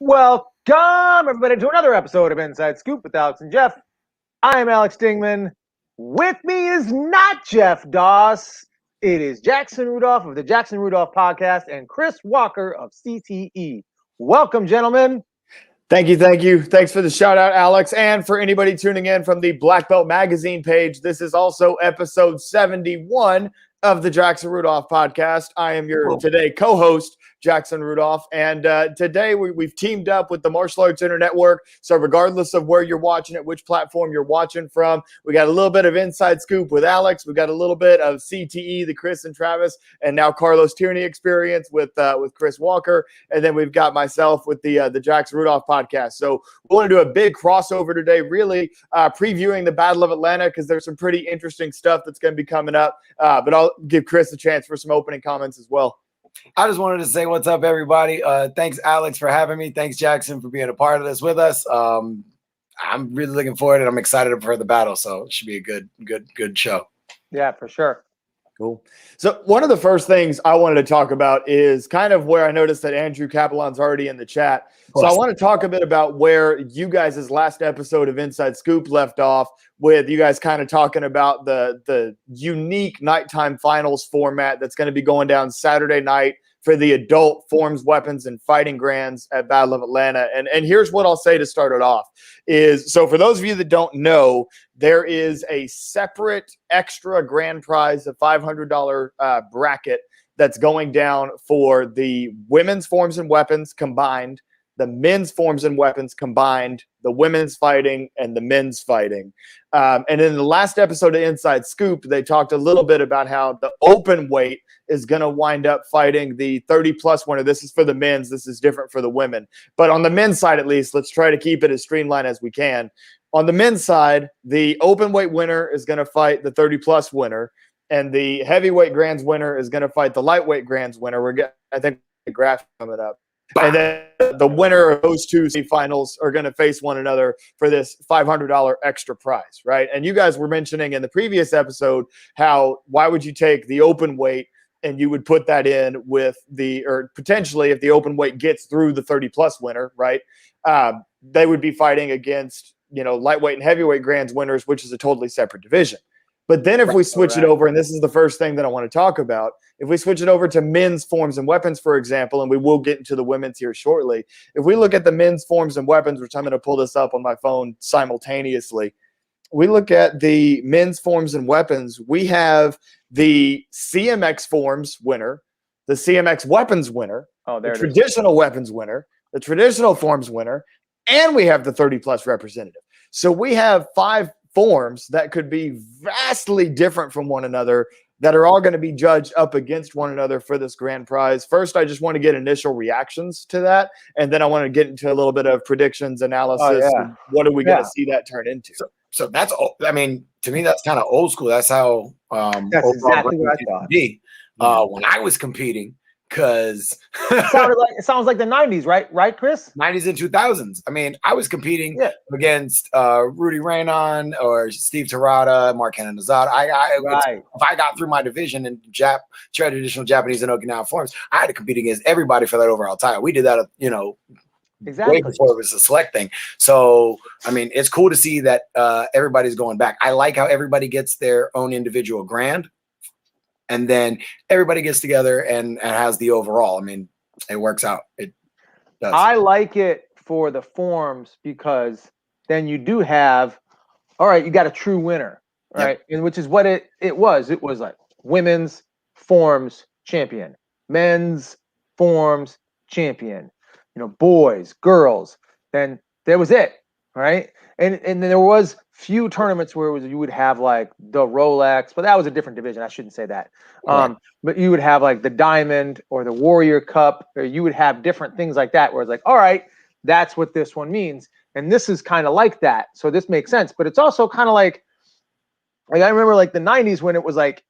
Welcome, everybody, to another episode of Inside Scoop with Alex and Jeff. I am Alex Dingman. With me is not Jeff Doss. It is Jackson Rudolph of the Jackson Rudolph podcast and Chris Walker of CTE. Welcome, gentlemen. Thank you. Thanks for the shout out, Alex. And for anybody tuning in from the Blackbelt magazine page, this is also episode 71 of the Jackson Rudolph podcast. I am your today co-host, Jackson Rudolph. And today we've teamed up with the Martial Arts Inter Network. So regardless of where you're watching it, which platform you're watching from, we got a little bit of Inside Scoop with Alex. We got a little bit of CTE, the Chris and Travis, and now Carlos Tierney experience with Chris Walker. And then we've got myself with the Jackson Rudolph podcast. So we want to do a big crossover today, really previewing the Battle of Atlanta because there's some pretty interesting stuff that's going to be coming up. But I'll give Chris a chance for some opening comments as well. I just wanted to say what's up, everybody. Thanks, Alex, for having me. Thanks, Jackson, for being a part of this with us. I'm really looking forward, and I'm excited for the battle. So it should be a good show. Yeah, for sure. Cool. So one of the first things I wanted to talk about is kind of where I noticed that Andrew Capelon's already in the chat. So I want to talk a bit about where you guys' last episode of Inside Scoop left off with you guys kind of talking about the unique nighttime finals format that's going to be going down Saturday night for the adult forms, weapons, and fighting grands at Battle of Atlanta. And here's what I'll say to start it off is, so for those of you that don't know, there is a separate extra grand prize of $500 bracket that's going down for the women's forms and weapons combined, the men's forms and weapons combined, the women's fighting, and the men's fighting. And in the last episode of Inside Scoop, they talked a little bit about how the open weight is going to wind up fighting the 30-plus winner. This is for the men's. This is different for the women. But on the men's side, at least, let's try to keep it as streamlined as we can. On the men's side, the open weight winner is going to fight the 30-plus winner, and the heavyweight grands winner is going to fight the lightweight grands winner. I think the graph coming up. And then the winner of those two semifinals are going to face one another for this $500 extra prize, right? And you guys were mentioning in the previous episode why would you take the open weight and you would put that in with or potentially if the open weight gets through the 30-plus winner, right, they would be fighting against, lightweight and heavyweight grands winners, which is a totally separate division. But then if we switch it over, and this is the first thing that I want to talk about, if we switch it over to men's forms and weapons, for example, and we will get into the women's here shortly, if we look at the men's forms and weapons, which I'm going to pull this up on my phone simultaneously, we look at the men's forms and weapons, we have the CMX forms winner, the CMX weapons winner, the traditional weapons winner, the traditional forms winner, and we have the 30-plus representative. So we have 5 forms that could be vastly different from one another that are all going to be judged up against one another for this grand prize. First, I just want to get initial reactions to that, and then I want to get into a little bit of predictions, analysis. And what are we going to see that turn into? So that's, to me, that's kind of old school. That's how that's exactly what I thought. When I was competing. Because it sounds like the 90s, right, Chris? 90s and 2000s. I mean, I was competing against Rudy Raynon or Steve Terada, Mark Hananazada. If I got through my division in traditional Japanese and Okinawa forms, I had to compete against everybody for that overall title. We did that, exactly way before it was a select thing. So, I mean, it's cool to see that everybody's going back. I like how everybody gets their own individual grand. And then everybody gets together and has the overall. I mean, it works out. It does. I like it for the forms because then you do have, all right, you got a true winner, right? Yep. And which is what it was. It was like women's forms champion, men's forms champion, boys, girls. Then there was it, right? And then there was few tournaments where you would have like the Rolex, but that was a different division. I shouldn't say that. Right. But you would have like the Diamond or the Warrior Cup, or you would have different things like that where it's like, all right, that's what this one means. And this is kind of like that. So this makes sense. But it's also kind of like I remember like the 90s when it was like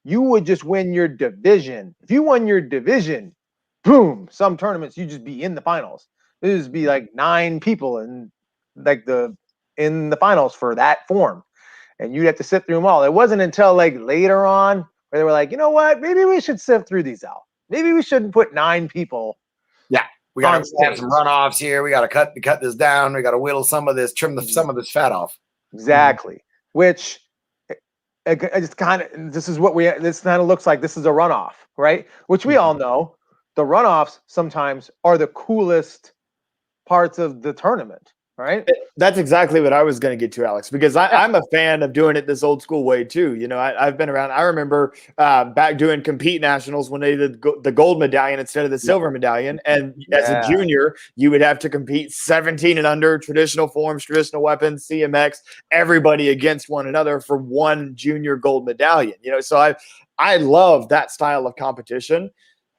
you would just win your division. If you won your division, boom, some tournaments you just be in the finals. This would be like 9 people and like in the finals for that form, and you'd have to sit through them all. It wasn't until like later on where they were like, you know what, maybe we should sift through these out. Maybe we shouldn't put 9 people We got On to have some stage. runoffs here. We got to cut this down. We got to whittle some of this, trim some of this fat off. Exactly. Which it's kind of, this kind of looks like this is a runoff, right? Which we all know the runoffs sometimes are the coolest parts of the tournament, right? That's exactly what I was going to get to, Alex, because I'm a fan of doing it this old school way too. You know, I've been around. I remember back doing compete nationals when they did the gold medallion instead of the silver medallion. And as a junior, you would have to compete 17 and under, traditional forms, traditional weapons, CMX, everybody against one another for one junior gold medallion. You know, so I love that style of competition.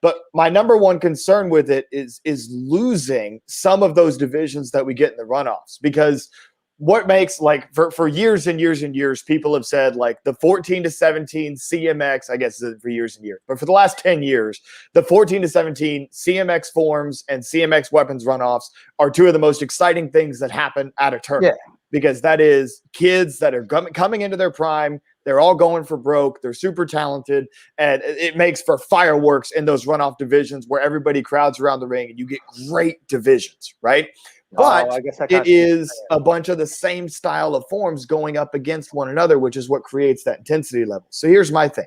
But my number one concern with it is losing some of those divisions that we get in the runoffs, because what makes, like, for years and years and years, people have said like the 14 to 17 CMX, I guess for years and years, but for the last 10 years, the 14 to 17 CMX forms and CMX weapons runoffs are two of the most exciting things that happen at a tournament. Yeah. Because that is kids that are coming into their prime. They're all going for broke. They're super talented, and it makes for fireworks in those runoff divisions where everybody crowds around the ring and you get great divisions, right? But it is a bunch of the same style of forms going up against one another, which is what creates that intensity level. So here's my thing.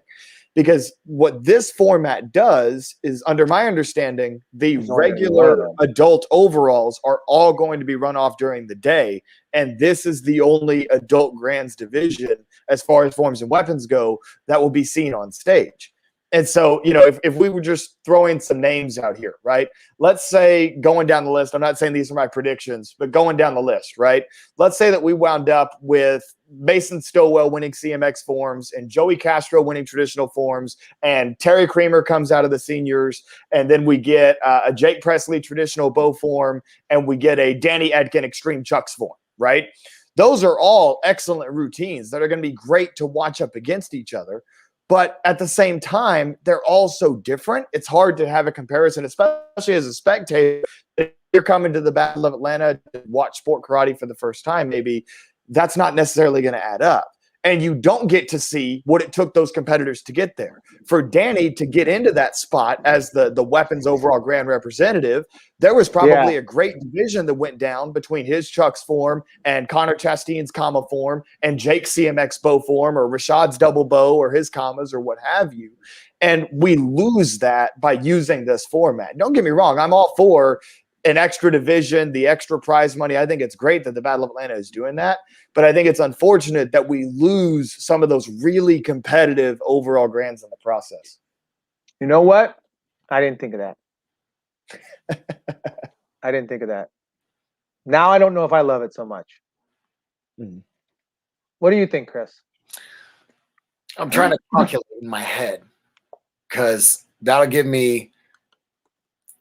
Because what this format does is, under my understanding, the regular adult overalls are all going to be run off during the day. And this is the only adult grands division, as far as forms and weapons go, that will be seen on stage. And so, you know, if we were just throwing some names out here, right? Let's say, going down the list, I'm not saying these are my predictions, but going down the list, right? Let's say that we wound up with Mason Stowell winning CMX forms and Joey Castro winning traditional forms, and Terry Creamer comes out of the seniors, and then we get a Jake Presley traditional bow form, and we get a Danny Edkin extreme chucks form, right? Those are all excellent routines that are going to be great to watch up against each other. But at the same time, they're all so different. It's hard to have a comparison, especially as a spectator. If you're coming to the Battle of Atlanta to watch sport karate for the first time, maybe that's not necessarily going to add up. And you don't get to see what it took those competitors to get there. For Danny to get into that spot as the weapons overall grand representative, there was probably a great division that went down between his Chuck's form and Connor Chastain's comma form and Jake's CMX bow form, or Rashad's double bow or his commas or what have you. And we lose that by using this format. Don't get me wrong. I'm all for an extra division, the extra prize money. I think it's great that the Battle of Atlanta is doing that, but I think it's unfortunate that we lose some of those really competitive overall grands in the process. You know what? I didn't think of that. I didn't think of that. Now I don't know if I love it so much. What do you think, Chris? I'm trying to calculate in my head, because that'll give me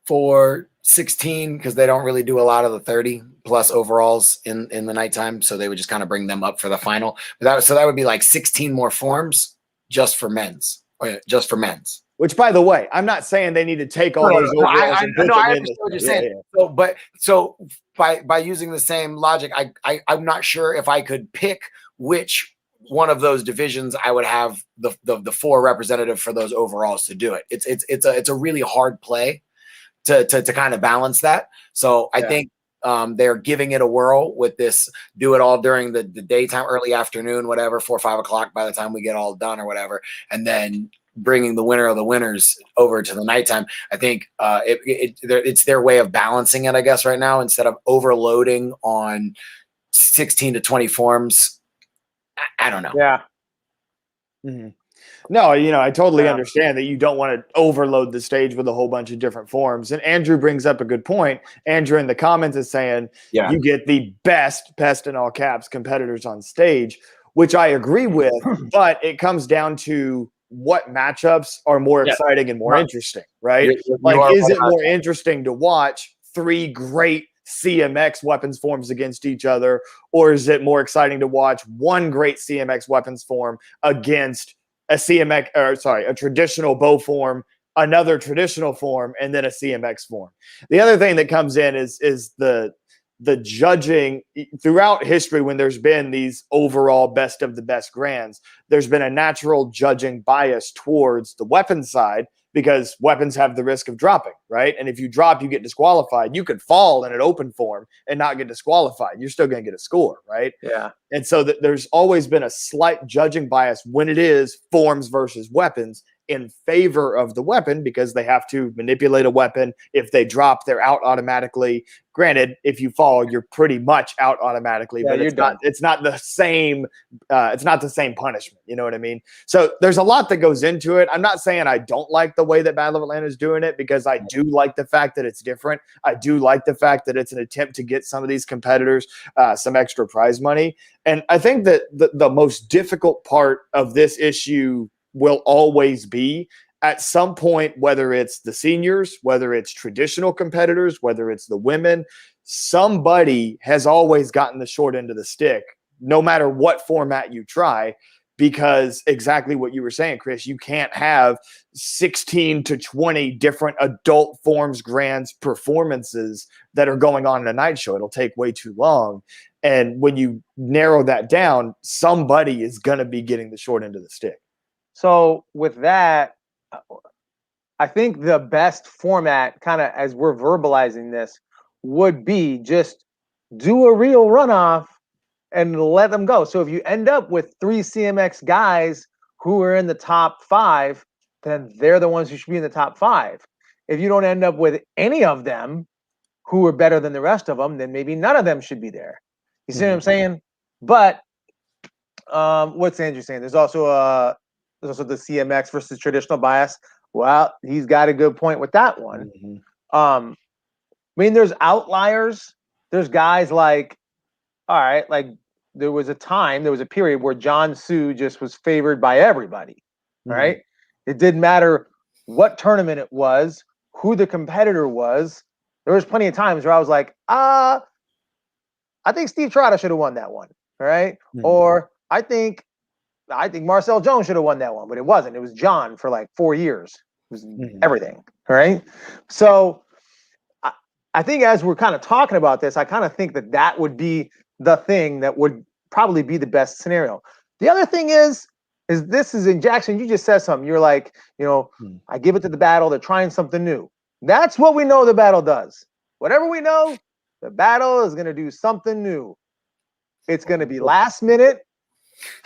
416, because they don't really do a lot of the 30 plus overalls in the nighttime, so they would just kind of bring them up for the final. But that would be like 16 more forms just for men's. Which, by the way, I'm not saying they need to take all those overalls. I understand what you're saying. Yeah. So by using the same logic, I'm not sure if I could pick which one of those divisions I would have the four representative for those overalls to do it. It's a really hard play to kind of balance that. So I think they're giving it a whirl with this, do it all during the daytime, early afternoon, whatever, 4 or 5 o'clock by the time we get all done or whatever. And then bringing the winner of the winners over to the nighttime. I think it's their way of balancing it, I guess, right now, instead of overloading on 16 to 20 forms. I don't know. Yeah. Mm-hmm. No, I totally understand that you don't want to overload the stage with a whole bunch of different forms. And Andrew brings up a good point. Andrew in the comments is saying you get the best in all caps competitors on stage, which I agree with, but it comes down to what matchups are more exciting and more interesting, right? Is it more interesting to watch 3 great CMX weapons forms against each other, or is it more exciting to watch 1 great CMX weapons form against a traditional bow form, another traditional form, and then a CMX form? The other thing that comes in is the judging. Throughout history, when there's been these overall best of the best grands, there's been a natural judging bias towards the weapon side, because weapons have the risk of dropping, right? And if you drop, you get disqualified. You could fall in an open form and not get disqualified. You're still going to get a score, right? Yeah. And so there's always been a slight judging bias when it is forms versus weapons in favor of the weapon, because they have to manipulate a weapon. If they drop, they're out automatically. Granted, if you fall, you're pretty much out automatically, but it's not the same punishment. You know what I mean? So there's a lot that goes into it. I'm not saying I don't like the way that Battle of Atlanta is doing it, because I do like the fact that it's different. I do like the fact that it's an attempt to get some of these competitors some extra prize money. And I think that the most difficult part of this issue will always be, at some point, whether it's the seniors, whether it's traditional competitors, whether it's the women, somebody has always gotten the short end of the stick, no matter what format you try, because exactly what you were saying, Chris, you can't have 16 to 20 different adult forms grands performances that are going on in a night show. It'll take way too long. And when you narrow that down, somebody is going to be getting the short end of the stick. So with that, I think the best format, kind of as we're verbalizing this, would be just do a real runoff and let them go. So if you end up with 3 CMX guys who are in the top 5, then they're the ones who should be in the top 5. If you don't end up with any of them who are better than the rest of them, then maybe none of them should be there. You see what I'm saying? But what's Andrew saying? There's also the CMX versus traditional bias. Well, he's got a good point with that one. I mean, there's outliers. There's guys like, all right, like there was a period where John Sue just was favored by everybody, right? It didn't matter what tournament it was, who the competitor was. There was plenty of times where I was like, I think Steve Trotta should have won that one, right? Or I think Marcel Jones should have won that one, but it wasn't. It was John for like 4 years. It was everything, right? So I think as we're kind of talking about this, I kind of think that would be the thing that would probably be the best scenario. The other thing is this is in Jackson, you just said something. You're like, I give it to the battle. They're trying something new. That's what we know the battle does. Whatever we know, the battle is going to do something new. It's going to be last minute,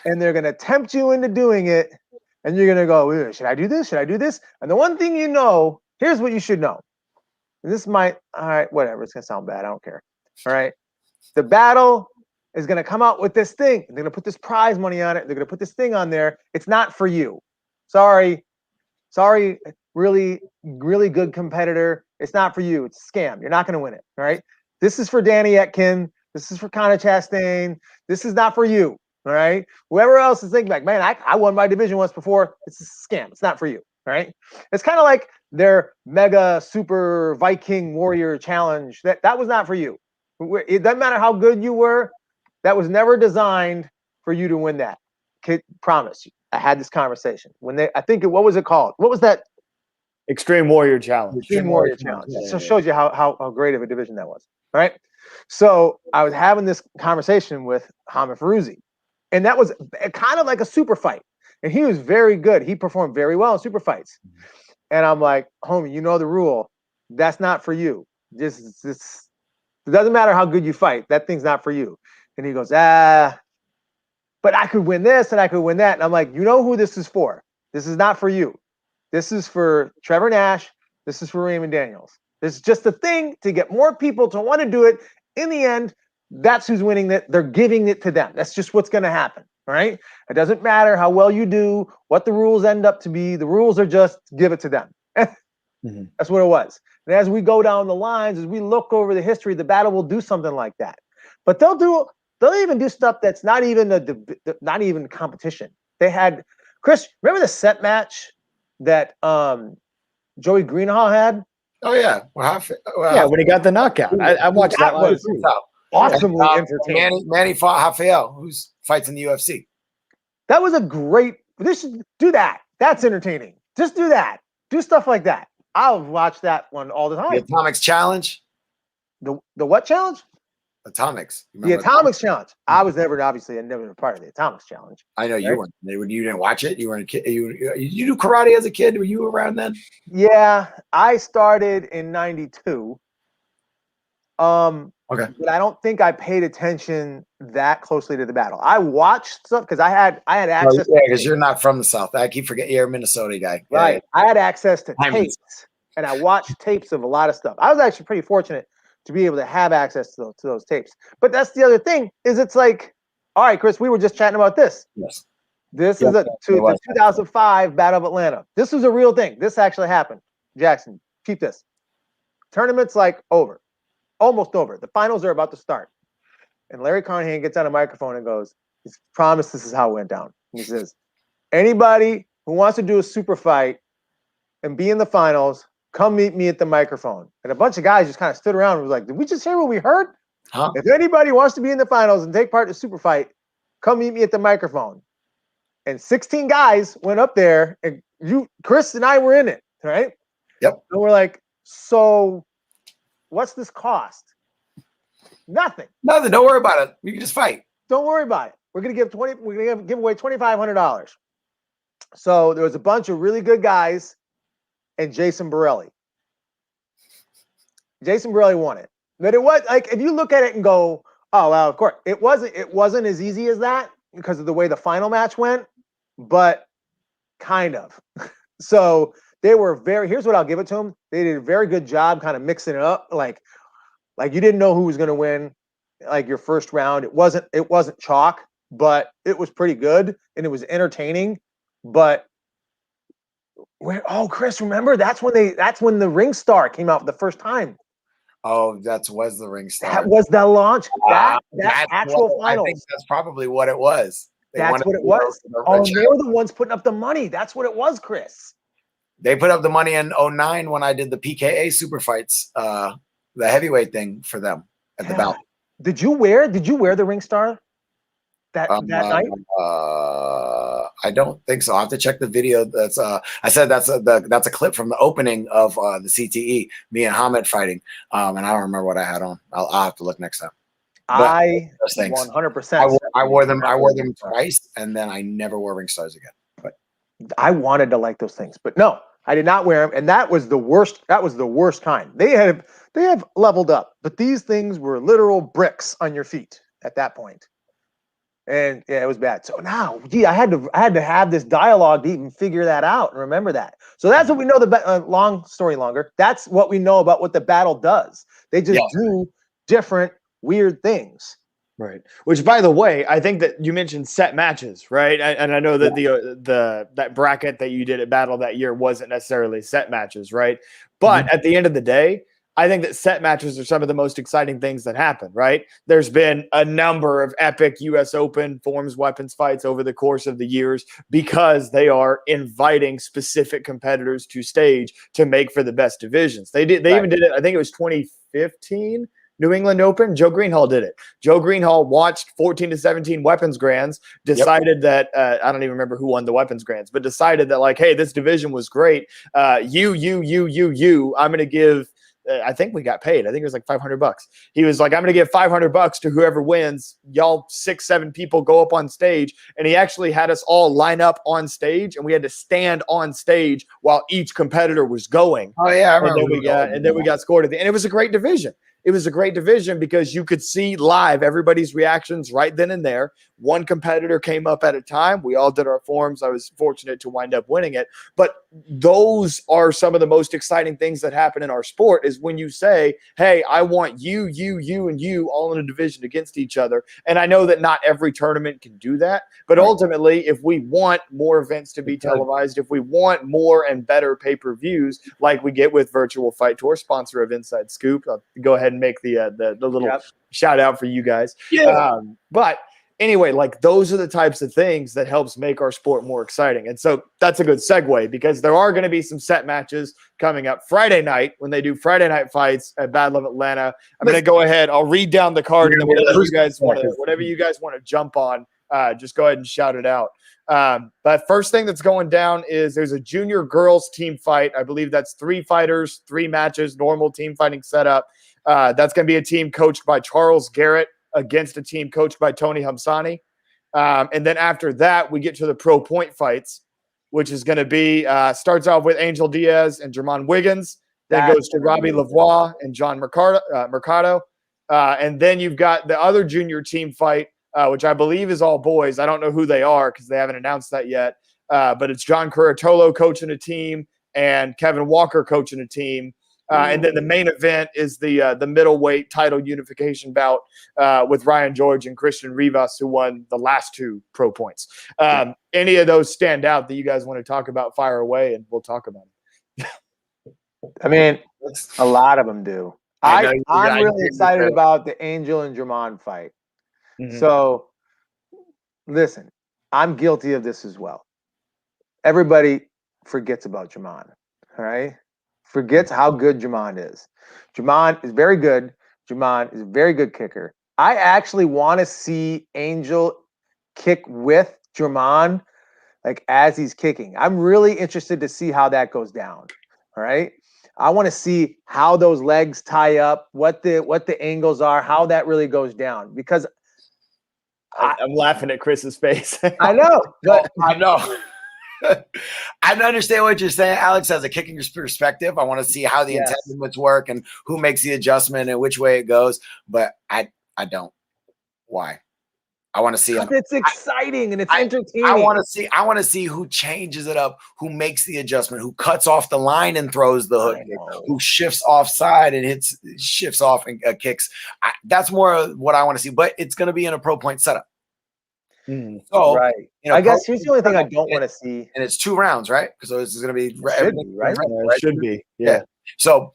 and they're going to tempt you into doing it, and you're going to go, should I do this? Should I do this? And the one thing here's what you should know. And this might, all right, whatever. It's going to sound bad. I don't care. All right. The battle is going to come out with this thing. They're going to put this prize money on it. They're going to put this thing on there. It's not for you. Sorry, really, really good competitor. It's not for you. It's a scam. You're not going to win it. All right. This is for Danny Etkin. This is for Connor Chastain. This is not for you. All right. Whoever else is thinking like, man, I won my division once before. It's a scam. It's not for you. All right. It's kind of like their mega super Viking warrior challenge. That was not for you. It doesn't matter how good you were. That was never designed for you to win that. Promise you. I had this conversation what was it called? What was that? Extreme Warrior Challenge. Extreme Warrior Challenge. It just shows you how great of a division that was. All right. So I was having this conversation with Hamid Ferruzzi, and that was kind of like a super fight. And he was very good. He performed very well in super fights. And I'm like, homie, you know the rule. That's not for you. It doesn't matter how good you fight. That thing's not for you. And he goes, but I could win this and I could win that. And I'm like, you know who this is for? This is not for you. This is for Trevor Nash. This is for Raymond Daniels. This is just a thing to get more people to want to do it. In the end, that's who's winning it. They're giving it to them. That's just what's going to happen. All right. It doesn't matter how well you do, what the rules end up to be. The rules are just give it to them. That's what it was. And as we go down the lines, as we look over the history, the battle will do something like that. But they'll even do stuff that's not even even competition. They had Chris. Remember the set match that Joey Greenhall had? Oh yeah, when he got the knockout. I watched that one. Awesomely entertaining. Manny fought Rafael, who fights in the UFC. That was a great. Do that. That's entertaining. Just do that. Do stuff like that. I'll watch that one all the time. The Atomics Challenge. The what challenge? Atomics. The Atomics Challenge. I was never a part of the Atomics Challenge. I know you weren't. You didn't watch it. You weren't a kid. You do karate as a kid. Were you around then? Yeah, I started in '92. Okay. But I don't think I paid attention that closely to the battle. I watched stuff because I had access. Yeah, because you're not from the South. I keep forgetting you're a Minnesota guy. Right. Yeah. I had access to tapes, and I watched tapes of a lot of stuff. I was actually pretty fortunate to be able to have access to those tapes. But that's the other thing is it's like, all right, Chris, we were just chatting about this. Yes. This is the 2005 Battle of Atlanta. This was a real thing. This actually happened. Jackson, keep this. Tournament's like over. Almost over. The finals are about to start. And Larry Carnahan gets on a microphone and goes, he's promised this is how it went down. And he says, anybody who wants to do a super fight and be in the finals, come meet me at the microphone. And a bunch of guys just kind of stood around and was like, did we just hear what we heard? Huh? If anybody wants to be in the finals and take part in a super fight, come meet me at the microphone. And 16 guys went up there, and Chris and I were in it, right? Yep. And we're like, so what's this cost? Nothing. Nothing. Don't worry about it. You can just fight. Don't worry about it. We're gonna give away $2,500. So there was a bunch of really good guys and Jason Borelli. Jason Borelli won it. But it was like, if you look at it and go, oh well, of course it wasn't as easy as that because of the way the final match went, but kind of. So they were here's what I'll give it to them. They did a very good job kind of mixing it up. Like you didn't know who was going to win like your first round. It wasn't chalk, but it was pretty good and it was entertaining. But Chris, remember that's when the Ring Star came out for the first time. Oh, was the Ring Star. That was the launch. That actual finals. I think that's probably what it was. That's what it was. Oh, they were the ones putting up the money. That's what it was, Chris. They put up the money in 2009 when I did the PKA super fights, the heavyweight thing for them at the bout. Did you wear the Ring Star that night? I don't think so. I'll have to check the video. That's I said that's a clip from the opening of the CTE, me and Hamid fighting. And I don't remember what I had on. I'll have to look next time. But I 100%. I wore them twice, and then I never wore Ring Stars again. But I wanted to like those things, but no, I did not wear them, and that was the worst. That was the worst kind. They have leveled up, but these things were literal bricks on your feet at that point. And yeah, it was bad. So now, I had to have this dialogue to even figure that out and remember that. So that's what we know. Long story longer. That's what we know about what the battle does. They just do different weird things. Right. Which, by the way, I think that you mentioned set matches, right? And I know that that bracket that you did at Battle that year wasn't necessarily set matches, right? But at the end of the day, I think that set matches are some of the most exciting things that happen, right? There's been a number of epic U.S. Open forms weapons fights over the course of the years because they are inviting specific competitors to stage to make for the best divisions. They even did it, I think it was 2015, New England Open. Joe Greenhall did it. Joe Greenhall watched 14 to 17 weapons grands, decided that I don't even remember who won the weapons grands, but decided that like, hey, this division was great. I'm going to give I think we got paid. I think it was like $500. He was like, I'm going to give $500 to whoever wins. Y'all 6-7 people go up on stage. And he actually had us all line up on stage, and we had to stand on stage while each competitor was going. Oh yeah, I remember. And then we got scored at the end. It was a great division. It was a great division because you could see live everybody's reactions right then and there. One competitor came up at a time. We all did our forms. I was fortunate to wind up winning it. But those are some of the most exciting things that happen in our sport is when you say, hey, I want you, and you all in a division against each other. And I know that not every tournament can do that. But ultimately, if we want more events to be televised, if we want more and better pay-per-views like we get with Virtual Fight Tour, sponsor of Inside Scoop, I'll go ahead and make the little shout out for you guys. But anyway, like those are the types of things that helps make our sport more exciting. And so that's a good segue because there are going to be some set matches coming up Friday night when they do Friday night fights at Battle of Atlanta. I'm going to go ahead. I'll read down the card and then whatever you guys want to jump on, just go ahead and shout it out. But first thing that's going down is there's a junior girls team fight. I believe that's 3 fighters, 3 matches, normal team fighting setup. That's going to be a team coached by Charles Garrett against a team coached by Tony Hamsani. And then after that, we get to the pro point fights, which is going to be starts off with Angel Diaz and Jermon Wiggins. Then goes to Robbie Lavoie and John Mercado. And then you've got the other junior team fight, which I believe is all boys. I don't know who they are because they haven't announced that yet. But it's John Curatolo coaching a team and Kevin Walker coaching a team. And then the main event is the middleweight title unification bout with Ryan George and Christian Rivas, who won the last 2 pro points. Any of those stand out that you guys want to talk about, fire away, and we'll talk about them. I mean, a lot of them do. I'm really excited about the Angel and Jermon fight. Mm-hmm. So, listen, I'm guilty of this as well. Everybody forgets about Jermon, all right? Forgets how good Jermon is. Jermon is very good. Jermon is a very good kicker. I actually want to see Angel kick with Jermon, like as he's kicking. I'm really interested to see how that goes down, all right? I want to see how those legs tie up, what the angles are, how that really goes down. Because I'm laughing at Chris's face. I know, but I know. I understand what you're saying, Alex. As a kicking perspective, I want to see how the entanglements work and who makes the adjustment and which way it goes. But I don't. Why? I want to see. It's exciting and it's entertaining. I want to see who changes it up, who makes the adjustment, who cuts off the line and throws the hook, who shifts offside and shifts off and kicks. That's more what I want to see. But it's going to be in a pro point setup. So, right. I guess here's the only thing I don't want to see. And it's 2 rounds, right? Because this is going to be right. It should be. Yeah. So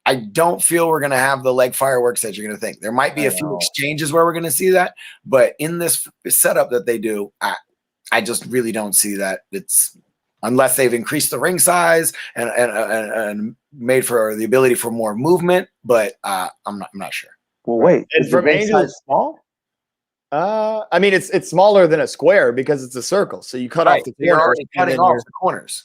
I don't feel we're going to have the leg fireworks that you're going to think. There might be a few exchanges where we're going to see that, but in this setup that they do, I just really don't see that. It's unless they've increased the ring size and made for the ability for more movement. But I'm not sure. Well, wait, is from Angel small? I mean, it's smaller than a square because it's a circle. So you cut off the corners. You're already cutting off the corners.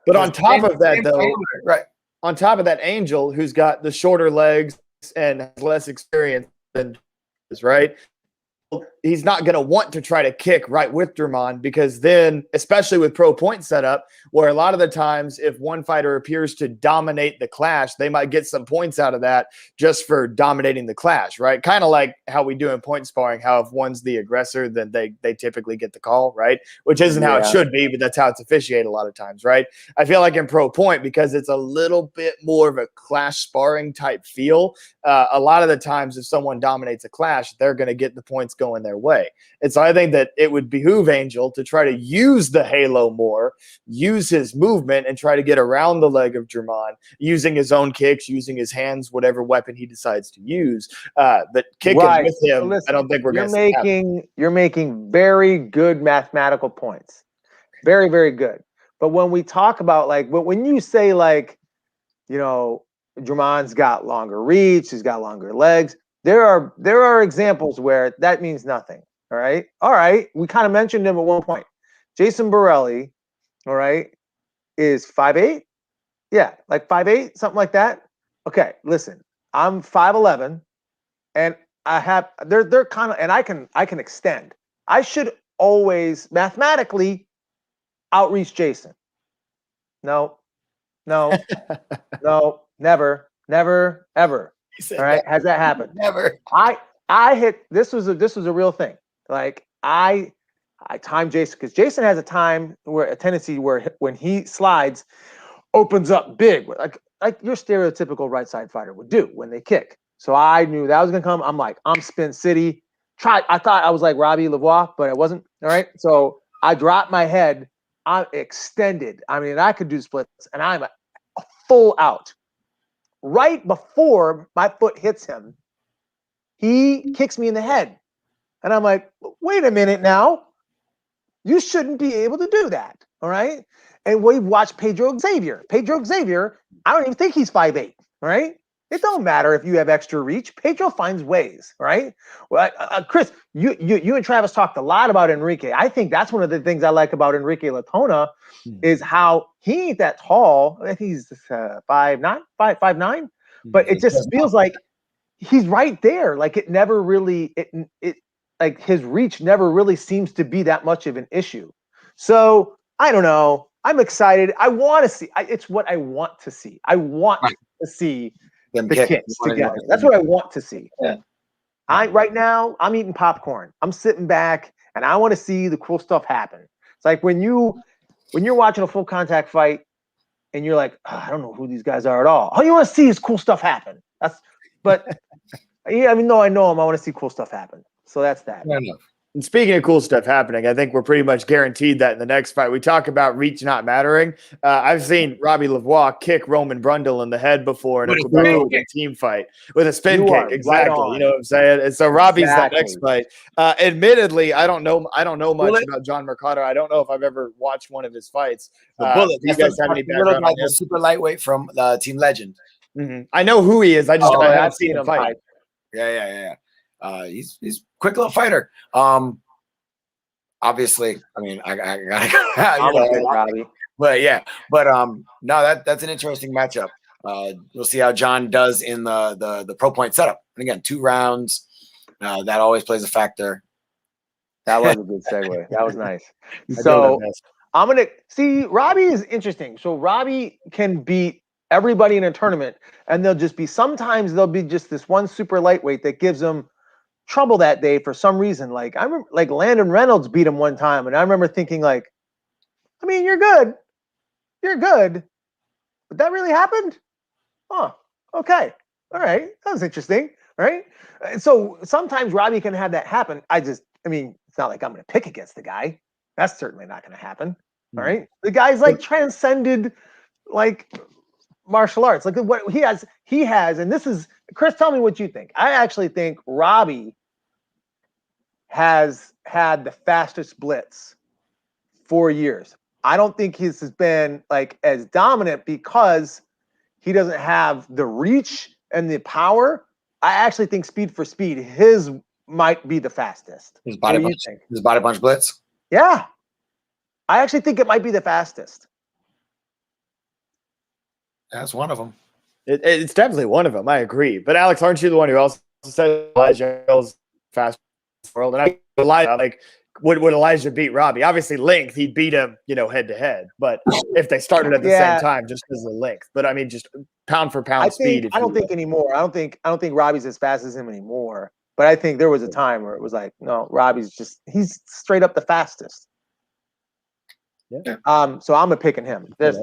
But on top of that, though, right. On top of that, Angel, who's got the shorter legs and has less experience than is, right? He's not going to want to try to kick right with Jermon because then, especially with pro point setup, where a lot of the times if one fighter appears to dominate the clash, they might get some points out of that just for dominating the clash, right? Kind of like how we do in point sparring, how if one's the aggressor, then they typically get the call, right? Which isn't how it should be, but that's how it's officiated a lot of times, right? I feel like in pro point, because it's a little bit more of a clash sparring type feel, a lot of the times if someone dominates a clash, they're going to get the points going their way. And so I think that it would behoove Angel to try to use the halo more, use his movement and try to get around the leg of Jermon, using his own kicks, using his hands, whatever weapon he decides to use. But kicking with him, listen, I don't think we're going to see. You're making very good mathematical points. Very, very good. But when we talk about when you say Jermon's got longer reach, he's got longer legs, there are examples where that means nothing. All right. We kind of mentioned him at one point. Jason Borelli, all right, is 5'8". Yeah, like 5'8", something like that. Okay, listen, I'm 5'11", and they're kind of, and I can extend. I should always mathematically outreach Jason. No, never, ever. All right, has that happened? Never. I hit. This was a real thing. Like I timed Jason because Jason has a tendency where when he slides, opens up big, like your stereotypical right side fighter would do when they kick. So I knew that was gonna come. I'm like, I'm Spin City. I thought I was like Robbie Lavoie, but I wasn't. All right. So I dropped my head. I'm extended. I mean, I could do splits, and I'm a full out. Right before my foot hits him, he kicks me in the head. And I'm like, wait a minute now. You shouldn't be able to do that. All right. And we watched Pedro Xavier. I don't even think he's 5'8". All right. It don't matter if you have extra reach. Pedro finds ways, right? Well, Chris, you and Travis talked a lot about Enrique. I think that's one of the things I like about Enrique Latona is how he ain't that tall. I think he's 5'9", 5'9", but it just feels like he's right there. Like it never really it like his reach never really seems to be that much of an issue. So I don't know. I'm excited. I want to see. It's what I want to see. I want to see the kids together. That's what I want to see. Yeah. Right now, I'm eating popcorn. I'm sitting back and I want to see the cool stuff happen. It's like when you're watching a full contact fight and you're like, oh, I don't know who these guys are at all. All you want to see is cool stuff happen. But yeah, I mean, no, I know them. I want to see cool stuff happen. So that's that. And speaking of cool stuff happening, I think we're pretty much guaranteed that in the next fight. We talk about reach not mattering. I've seen Robbie Lavoie kick Roman Brundle in the head before in a Quebec team fight with a spin kick. Exactly. Right, you know what I'm saying? And so Robbie's that next fight. Admittedly, I don't know much about John Mercado. I don't know if I've ever watched one of his fights. Do you guys have any background on him? Super lightweight from Team Legend. Mm-hmm. I know who he is. I just haven't seen him fight. Yeah. He's a quick little fighter. Obviously, I mean, I gotta Robbie. But no, that's an interesting matchup. We'll see how John does in the pro point setup. And again, 2 rounds. That always plays a factor. That was a good segue. That was nice. So I'm gonna see. Robbie is interesting. So Robbie can beat everybody in a tournament, and sometimes there'll be just this one super lightweight that gives him trouble that day for some reason. Like I remember, like Landon Reynolds beat him one time, and I remember thinking, like, I mean, you're good, but that really happened? Oh, okay, all right, that was interesting, right? So sometimes Robbie can have that happen. I mean, it's not like I'm going to pick against the guy. That's certainly not going to happen. All right, the guy's like transcended, like martial arts. Like what he has, and this is Chris. Tell me what you think. I actually think Robbie has had the fastest blitz for years. I don't think his has been like as dominant because he doesn't have the reach and the power. I actually think speed for speed, his might be the fastest. His body punch blitz. Yeah, I actually think it might be the fastest. That's one of them. It's definitely one of them. I agree. But Alex, aren't you the one who also said Elijah Hill's fast world? And would Elijah beat Robbie? Obviously, length, he'd beat him, head to head. But if they started at the same time, just because of the length. But I mean, just pound for pound speed. I don't think anymore. I don't think Robbie's as fast as him anymore. But I think there was a time where it was like, no, Robbie's he's straight up the fastest. Yeah. So I'm picking him. That's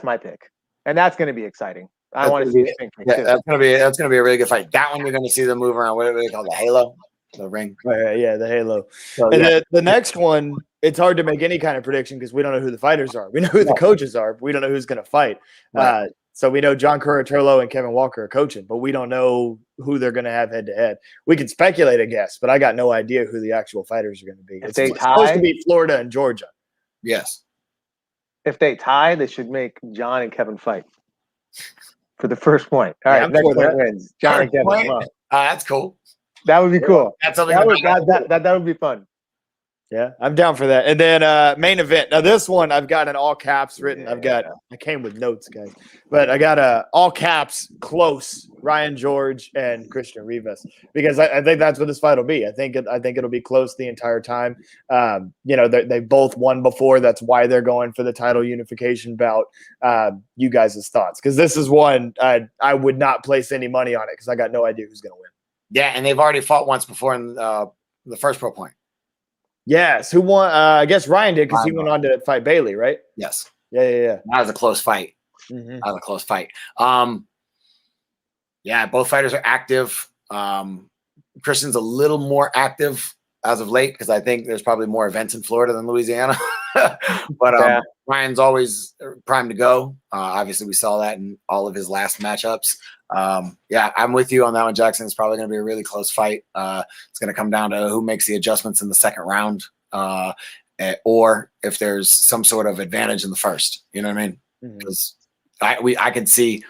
my pick. And that's going to be exciting. I want to see it. That's gonna be a really good fight. That one you're gonna see them move around. What do they call the halo? The ring. Yeah, the halo. So, and the next one, it's hard to make any kind of prediction because we don't know who the fighters are. We know who the coaches are, but we don't know who's going to fight. Right. So we know John Curatolo and Kevin Walker are coaching, but we don't know who they're going to have head to head. We can speculate, I guess, but I got no idea who the actual fighters are going to be. It's supposed to be Florida and Georgia. Yes. If they tie, they should make John and Kevin fight for the first point. All right, next point wins. John and Kevin. That's cool. That would be cool. That's something that would be fun. Yeah, I'm down for that. And then main event. Now this one I've got in all caps written. I came with notes, guys, but I got all caps close. Ryan George and Christian Rivas because I think that's what this fight will be. I think it'll be close the entire time. They both won before. That's why they're going for the title unification bout. You guys' thoughts? Because this is one I would not place any money on it because I got no idea who's going to win. Yeah, and they've already fought once before in the first pro point. Yes, who won? I guess Ryan did because he went on to fight Bailey, right? Yes. Yeah. That was a close fight. Mm-hmm. That was a close fight. Yeah, both fighters are active. Christian's a little more active as of late because I think there's probably more events in Florida than Louisiana. But Ryan's always primed to go. Obviously, we saw that in all of his last matchups. Yeah, I'm with you on that one, Jackson. It's probably going to be a really close fight. It's going to come down to who makes the adjustments in the second round or if there's some sort of advantage in the first. You know what I mean? Because I could see,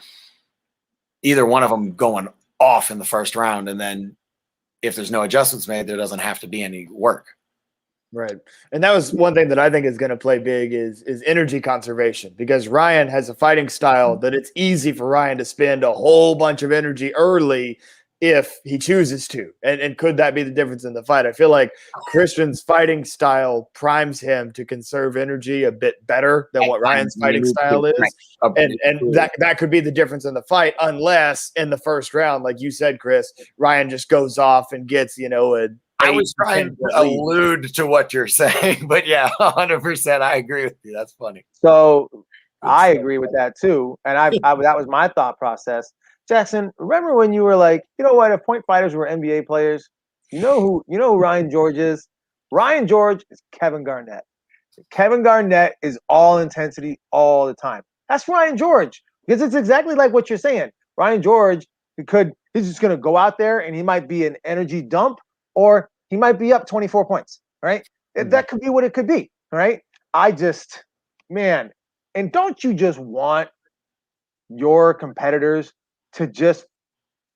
either one of them going off in the first round, and then if there's no adjustments made, there doesn't have to be any work. Right. And that was one thing that I think is going to play big is energy conservation, because Ryan has a fighting style that it's easy for Ryan to spend a whole bunch of energy early if he chooses to. And could that be the difference in the fight? I feel like Christian's fighting style primes him to conserve energy a bit better than what Ryan's fighting style is. And that could be the difference in the fight, unless in the first round, like you said, Chris, Ryan just goes off and gets, I was trying to allude to what you're saying, but yeah, 100%. I agree with you. That's funny. So I agree with that too. And that was my thought process. Jackson, remember when you were like, you know what, if point fighters were NBA players, you know who Ryan George is? Ryan George is Kevin Garnett. Kevin Garnett is all intensity all the time. That's Ryan George, because it's exactly like what you're saying. Ryan George, he's just going to go out there and he might be an energy dump, or he might be up 24 points, right? Mm-hmm. That could be what it could be, right? Man, and don't you just want your competitors to just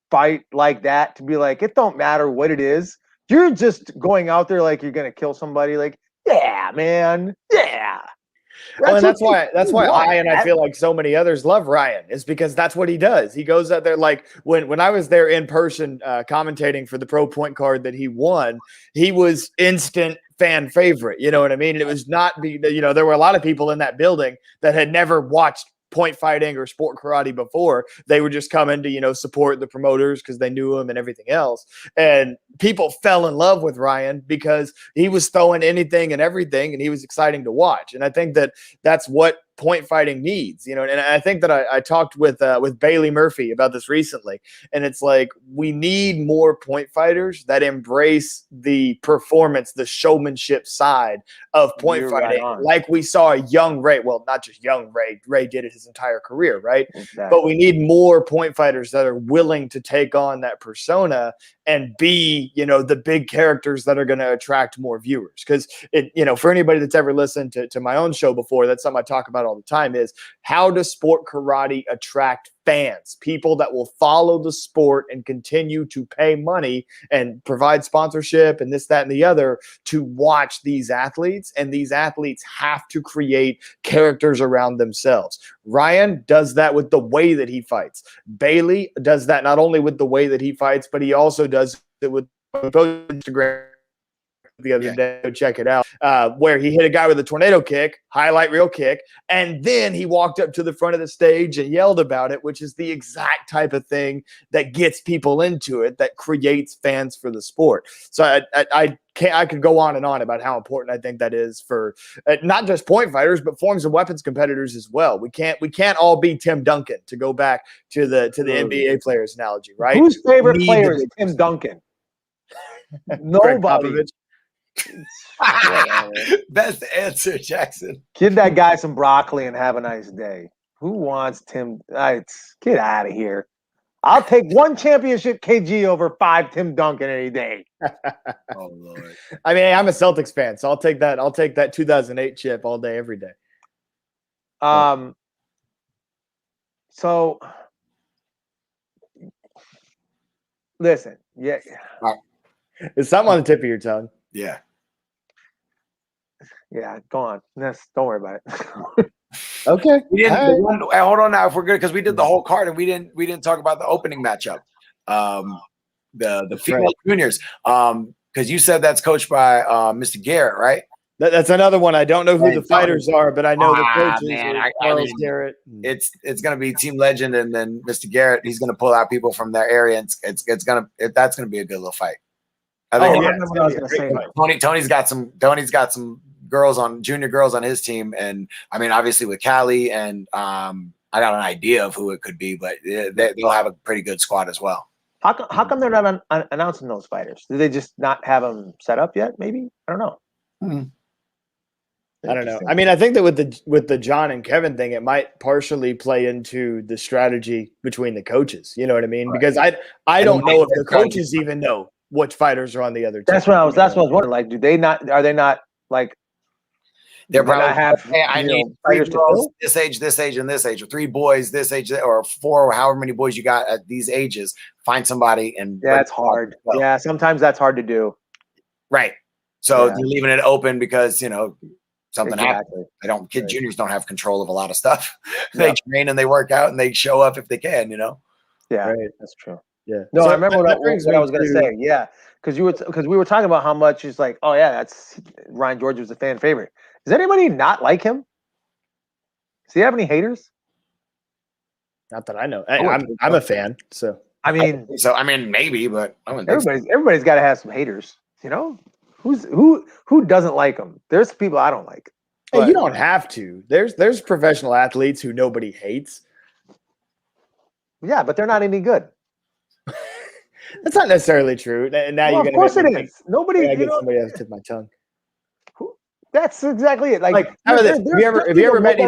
fight like that, to be like, it don't matter what it is. You're just going out there like you're going to kill somebody. Like, yeah, man. Yeah. That's why I feel like so many others love Ryan, is because that's what he does. He goes out there, like when I was there in person commentating for the pro point card that he won, he was instant fan favorite. You know what I mean? And it was there were a lot of people in that building that had never watched point fighting or sport karate before. They were just coming to, support the promoters because they knew him and everything else. And people fell in love with Ryan because he was throwing anything and everything, and he was exciting to watch. And I think that that's what point fighting needs, and I think that I talked with Bailey Murphy about this recently, and it's like, we need more point fighters that embrace the performance, the showmanship side of point fighting, right, like we saw a young Ray. Well, not just young Ray. Ray did it his entire career, right? Exactly. But we need more point fighters that are willing to take on that persona and be, the big characters that are going to attract more viewers. Because for anybody that's ever listened to my own show before, that's something I talk about all the time, is how does sport karate attract fans, people that will follow the sport and continue to pay money and provide sponsorship and this, that, and the other to watch these athletes. And these athletes have to create characters around themselves. Ryan does that with the way that he fights. Bailey does that not only with the way that he fights, but he also does it with Instagram the other day. Check it out, where he hit a guy with a tornado kick, highlight reel kick, and then he walked up to the front of the stage and yelled about it, which is the exact type of thing that gets people into it, that creates fans for the sport. So I could go on and on about how important I think that is for not just point fighters, but forms of weapons competitors as well. We can't all be Tim Duncan, to go back to the NBA players analogy, right? Whose favorite player is Tim Duncan? Nobody. Best answer, Jackson. Give that guy some broccoli and have a nice day. Who wants Tim? Get out of here. I'll take one championship KG over 5 Tim Duncan any day. Oh Lord. I mean, I'm a Celtics fan, so I'll take that 2008 chip all day, every day. So listen, yeah. There's something on the tip of your tongue. Yeah. Yeah, go on. Don't worry about it. Okay. We didn't hold on now, if we're good, because we did the whole card and we didn't talk about the opening matchup. The female juniors. Because you said that's coached by Mr. Garrett, right? That's another one. I don't know who the fighters are, but I know the coaches. Man, Charles Garrett. It's gonna be Team Legend, and then Mr. Garrett, he's gonna pull out people from their area, and that's gonna be a good little fight. I think Tony's got some junior girls on his team, and I mean, obviously with Callie, and I got an idea of who it could be, but they'll have a pretty good squad as well. How come they're not announcing those fighters? Did they just not have them set up yet? Maybe, I don't know. I don't know. I mean, I think that with the John and Kevin thing, it might partially play into the strategy between the coaches. You know what I mean? Right. Because I don't know if the coaches even know which fighters are on the other team. That's what I was wondering. Like, are they not like? They're Why not probably have, hey, I you need know, 3 fighters to girls fill? this age, and this age, or 3 boys this age, or 4, or however many boys you got at these ages. Find somebody and Yeah, it's hard. Yeah, sometimes that's hard to do. right. So Yeah. you're leaving it open because something happens. Exactly. They don't. Right. Juniors don't have control of a lot of stuff. Yeah. They train and they work out and they show up if they can. Yeah, Right. that's true. Yeah. No, So I remember that what brings I me was going to say. Yeah, because we were talking about how much it's like, oh yeah, that's Ryan George was a fan favorite. Does anybody not like him? Does he have any haters? Not that I know. Hey, I'm a fan, so I mean, maybe, but I wouldn't think so. everybody's got to have some haters. You know, who doesn't like him? There's people I don't like. hey, you don't have to. There's professional athletes who nobody hates. Yeah, but they're not any good. That's not necessarily true. And now you're Of going course to it is. Nobody. I get somebody else to tip my tongue. That's exactly it. Like how about this? Have you ever met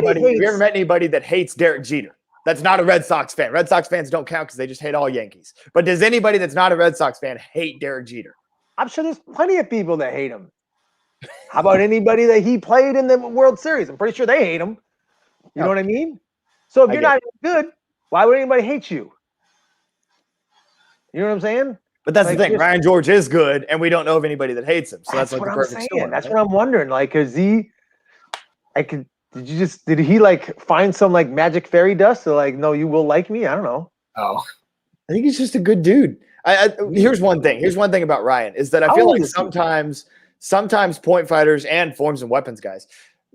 anybody that hates Derek Jeter? That's not a Red Sox fan. Red Sox fans don't count because they just hate all Yankees. But does anybody that's not a Red Sox fan hate Derek Jeter? I'm sure there's plenty of people that hate him. How about anybody that he played in the World Series? I'm pretty sure they hate him. You know what I mean? So if you're not good, why would anybody hate you? You know what I'm saying? But that's the thing. Ryan George is good, and we don't know of anybody that hates him. So that's like what the I'm perfect saying. storm. That's what I'm wondering. Like, did he like find some like magic fairy dust to like, no, you will like me? I don't know. Oh, I think he's just a good dude. Here's one thing. Here's one thing about Ryan is that I feel like sometimes point fighters and forms and weapons guys,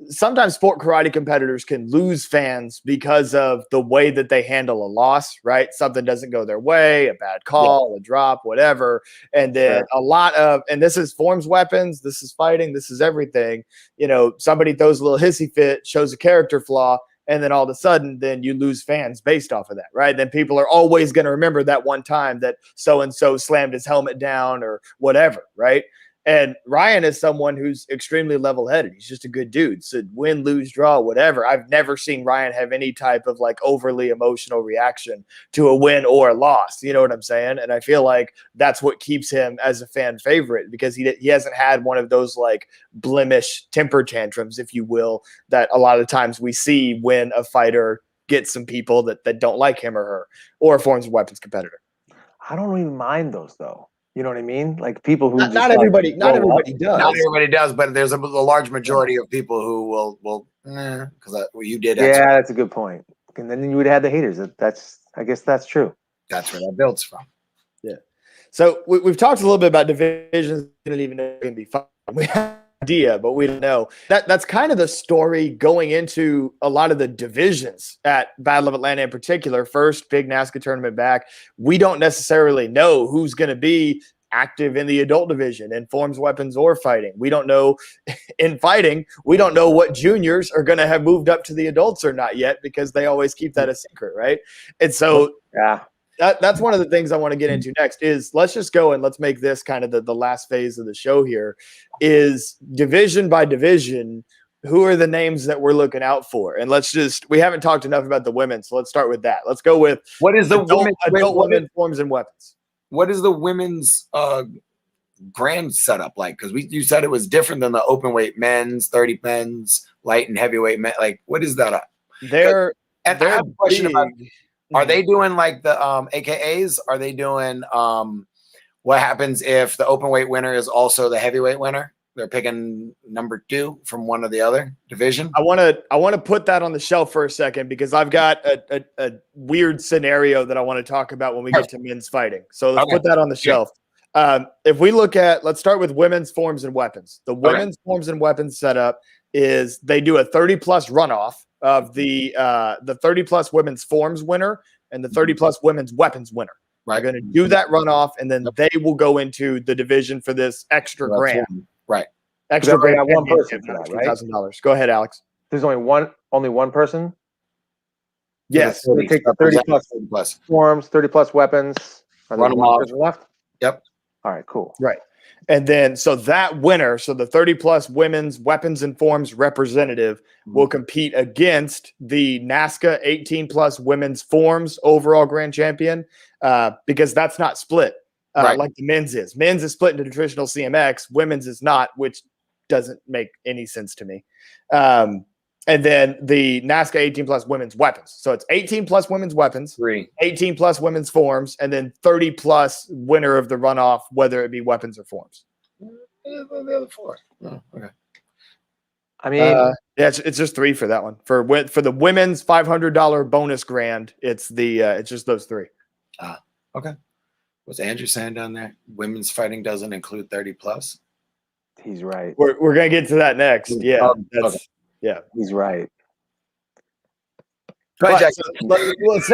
sometimes sport karate competitors can lose fans because of the way that they handle a loss, right? Something doesn't go their way, a bad call, a drop, whatever. And then and this is forms weapons, this is fighting, this is everything. Somebody throws a little hissy fit, shows a character flaw, and then all of a sudden, then you lose fans based off of that, right? Then people are always going to remember that one time that so-and-so slammed his helmet down or whatever, right? And Ryan is someone who's extremely level-headed. He's just a good dude. So win, lose, draw, whatever. I've never seen Ryan have any type of like overly emotional reaction to a win or a loss. You know what I'm saying? And I feel like that's what keeps him as a fan favorite because he hasn't had one of those like blemish temper tantrums, if you will, that a lot of times we see when a fighter gets some people that don't like him or her or a forms of weapons competitor. I don't even mind those though. You know what I mean? Like people who not everybody does. Not everybody does, but there's a large majority of people who will because you did. Yeah, that's a good point. And then you would have the haters. I guess that's true. That's where that builds from. Yeah. So we've talked a little bit about divisions. We didn't even know it was going to be fun. We have an idea, but we don't know. That's kind of the story going into a lot of the divisions at Battle of Atlanta in particular. First big NASCAR tournament back. We don't necessarily know who's going to be active in the adult division in forms, weapons, or fighting. We don't know in fighting. We don't know what juniors are going to have moved up to the adults or not yet because they always keep that a secret, right? And so that's one of the things I want to get into next is let's just go and let's make this kind of the last phase of the show here is division by division. Who are the names that we're looking out for? And we haven't talked enough about the women. So let's start with that. Let's go with what is the adult women forms and weapons. What is the women's grand setup like? Because you said it was different than the open weight men's, 30 men's, light and heavyweight men. Like, what is that? They're I have a question about, are they doing like the AKAs? Are they doing what happens if the open weight winner is also the heavyweight winner? They're picking number 2 from one or the other division. I want to put that on the shelf for a second because I've got a weird scenario that I want to talk about when we get to men's fighting. So let's put that on the shelf. If we let's start with women's forms and weapons. The women's forms and weapons setup is they do a 30+ runoff of the 30+ women's forms winner and the 30+ women's weapons winner. Right. They're going to do that runoff, and then they will go into the division for this extra grand. Right. Extra grand. One person for that, right? $2,000. Go ahead, Alex. There's only one person. Yes. So they take the 30+ forms, 30+ weapons. Are there one person left? Yep. All right, cool. Right. And then, so that winner, so the 30+ women's weapons and forms representative will compete against the NASCA 18+ women's forms overall grand champion because that's not split like the men's is. Men's is split into traditional CMX. Women's is not, which doesn't make any sense to me. And then the NASCAR 18 plus women's weapons. So it's 18 plus women's weapons, 18 plus women's forms, and then 30 plus winner of the runoff, whether it be weapons or forms. The other 4. Oh, okay. I mean, yeah, it's just 3 for that one. For the women's $500 bonus grand, it's just those 3. Okay. Was Andrew saying down there women's fighting doesn't include 30 plus? he's right. We're gonna get to that next. Yeah, Okay. Yeah, He's right. Right, Jack. let's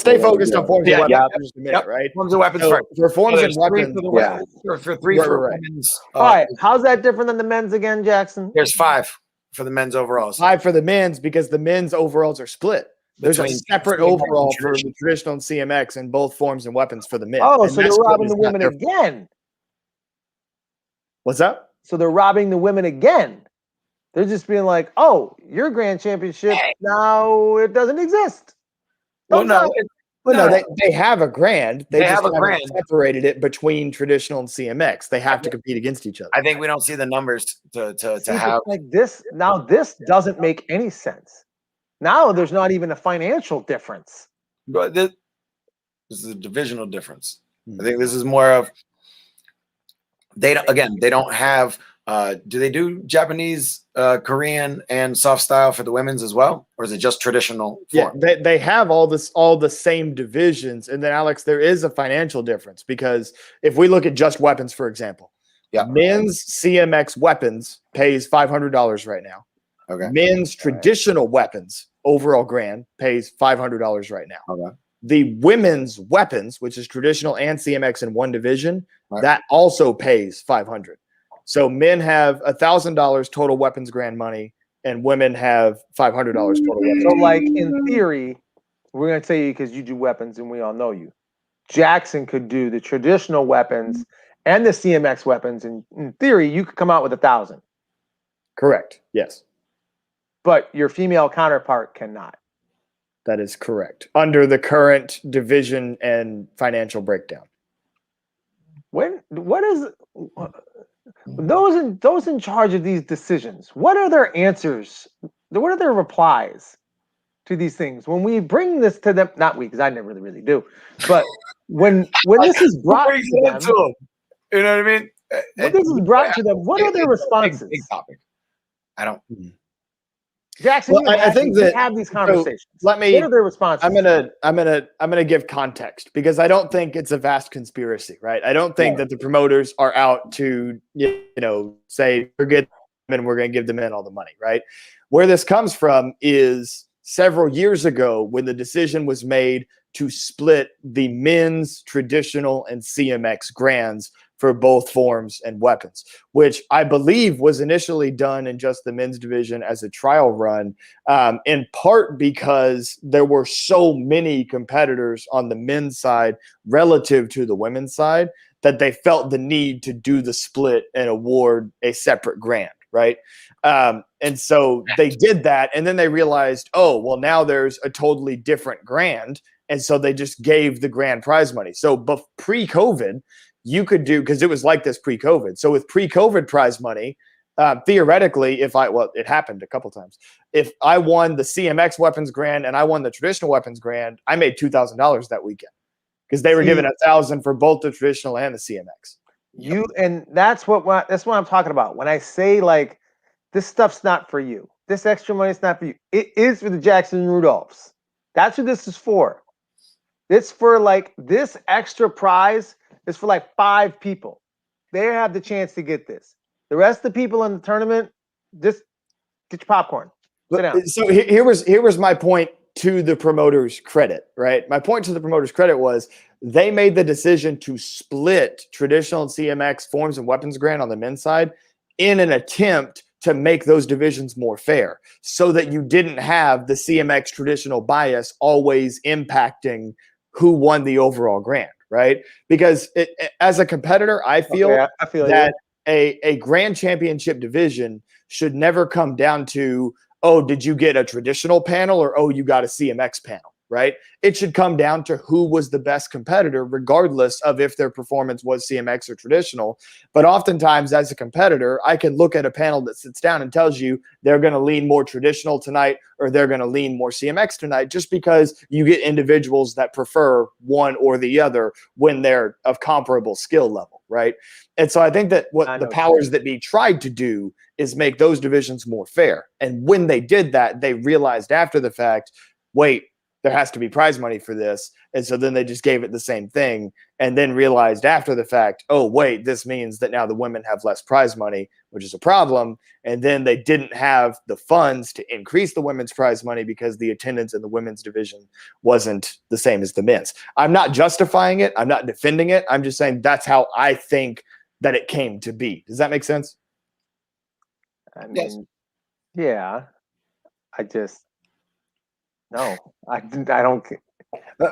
stay focused on forms and weapons for just a minute, right? Forms and weapons So first. for forms and There's 3 weapons, for the for 3 for Right. women's. All right. How's that different than the men's again, Jackson? There's 5 for the men's overalls. 5 for the men's because the men's overalls are split. There's a separate overall for the traditional and CMX in both forms and weapons for the men. Oh, And so they're that's robbing what the is not women their- again. What's up? So they're robbing the women again. They're just being like, "Oh, your grand championship now it doesn't exist." Well, Thumbs no, up. Well, they have a grand. They just have a haven't grand. separated it between traditional and CMX. They have to compete against each other. I think we don't see the numbers to See, but have. like this now. This doesn't make any sense. Now there's not even a financial difference. But this is a divisional difference. I think this is more of they don't have. Do they do Japanese, Korean, and soft style for the women's as well, or is it just traditional form? Yeah, they have all the same divisions, and then Alex, there is a financial difference because if we look at just weapons, for example, men's CMX weapons pays $500 right now. Okay. Men's traditional weapons overall grand pays $500 right now. Okay. The women's weapons, which is traditional and CMX in one division, Right. that also pays $500. So men have $1,000 total weapons grand money, and women have $500 total weapons. So, like in theory, we're gonna tell you because you do weapons and we all know you. Jackson could do the traditional weapons and the CMX weapons, and in theory, you could come out with 1,000. Correct. Yes, But your female counterpart cannot. that is correct. Under the current division and financial breakdown. What is those in charge of these decisions? What are their answers? What are their replies to these things? When we bring this to them, not we, because I never really do, but when this is brought to them, you know what I mean? when this is brought to them, what are their responses? Big topic. I don't. Jackson, Well, you I think that- have these conversations. let me- What are their responses? I'm gonna give context because I don't think it's a vast conspiracy, right? I don't think that the promoters are out to say we're good and we're gonna give the men all the money, right? Where this comes from is several years ago when the decision was made to split the men's traditional and CMX grands for both forms and weapons, which I believe was initially done in just the men's division as a trial run, in part because there were so many competitors on the men's side relative to the women's side that they felt the need to do the split and award a separate grant, right? And so they did that, and then they realized, oh, well, now there's a totally different grant, and so they just gave the grand prize money. So pre-COVID, you could do, because it was like this pre-COVID. So with pre-COVID prize money, theoretically, it happened a couple times. If I won the CMX weapons grand and I won the traditional weapons grand, I made $2,000 that weekend because they were giving $1,000 for both the traditional and the CMX. And that's what I'm talking about. When I say like this stuff's not for you, this extra money is not for you. It is for the Jackson Rudolphs. That's who this is for. It's for like this extra prize is for like 5 people. They have the chance to get this. The rest of the people in the tournament, just get your popcorn. Sit down. So here was my point to the promoters' credit, right? My point to the promoters' credit was they made the decision to split traditional and CMX forms and weapons grant on the men's side in an attempt to make those divisions more fair so that you didn't have the CMX traditional bias always impacting who won the overall grant, right? Because as a competitor, I feel that a grand championship division should never come down to, oh, did you get a traditional panel or, oh, you got a CMX panel, right? It should come down to who was the best competitor, regardless of if their performance was CMX or traditional. But oftentimes, as a competitor, I can look at a panel that sits down and tells you they're going to lean more traditional tonight or they're going to lean more CMX tonight, just because you get individuals that prefer one or the other when they're of comparable skill level, right? And so I think that what the powers that be tried to do is make those divisions more fair. And when they did that, they realized after the fact, wait, there has to be prize money for this. And so then they just gave it the same thing and then realized after the fact, oh, wait, this means that now the women have less prize money, which is a problem. And then they didn't have the funds to increase the women's prize money because the attendance in the women's division wasn't the same as the men's. I'm not justifying it. I'm not defending it. I'm just saying that's how I think that it came to be. Does that make sense? I mean, yeah. No, I don't.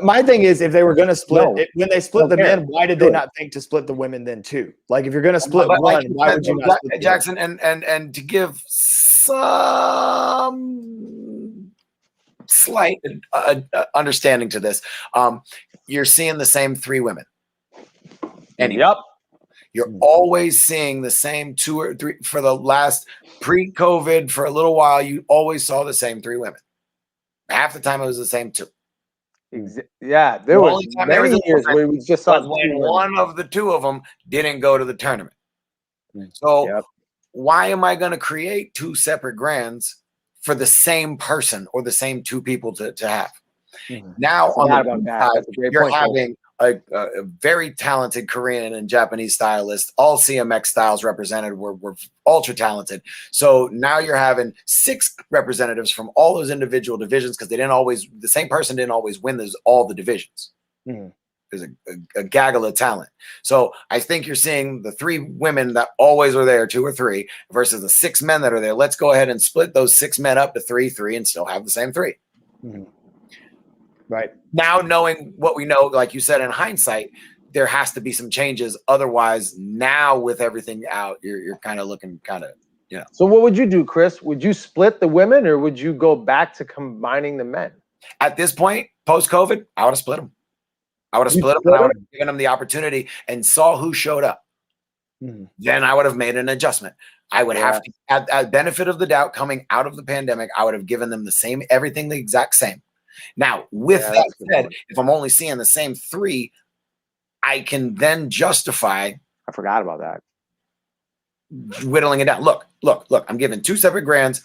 My thing is, if they were going to split, when they split the men, why did they not think to split the women then too? Like, if you're going to split one, why would you not split Jackson? And to give some slight understanding to this, you're seeing the same three women. Anyway, yep. You're always seeing the same two or three for the last pre-COVID. For a little while, you always saw the same three women. Half the time, it was the same two. Yeah, there was many years where we just saw when one of the two of them didn't go to the tournament. So why am I going to create two separate grands for the same person or the same two people to have? Now on the side, you're having a very talented Korean and Japanese stylists, all CMX styles represented. We're ultra talented. So now you're having 6 representatives from all those individual divisions, because the same person didn't always win all the divisions. There's a gaggle of talent. So I think you're seeing the 3 women that always are there, 2 or 3, versus the 6 men that are there. Let's go ahead and split those 6 men up to 3, and still have the same 3. Right. Now, knowing what we know, like you said, in hindsight, there has to be some changes. Otherwise, now with everything out, you're kind of looking So what would you do, Chris? Would you split the women, or would you go back to combining the men? At this point, post-COVID, I would have split them. I would have split them, and I would have given them the opportunity and saw who showed up. Then I would have made an adjustment. I would have to, at benefit of the doubt, coming out of the pandemic, I would have given them the same, everything the exact same. Now, with that said, if I'm only seeing the same 3, I can then justify. I forgot about that. Whittling it down. Look, I'm giving 2 separate grands.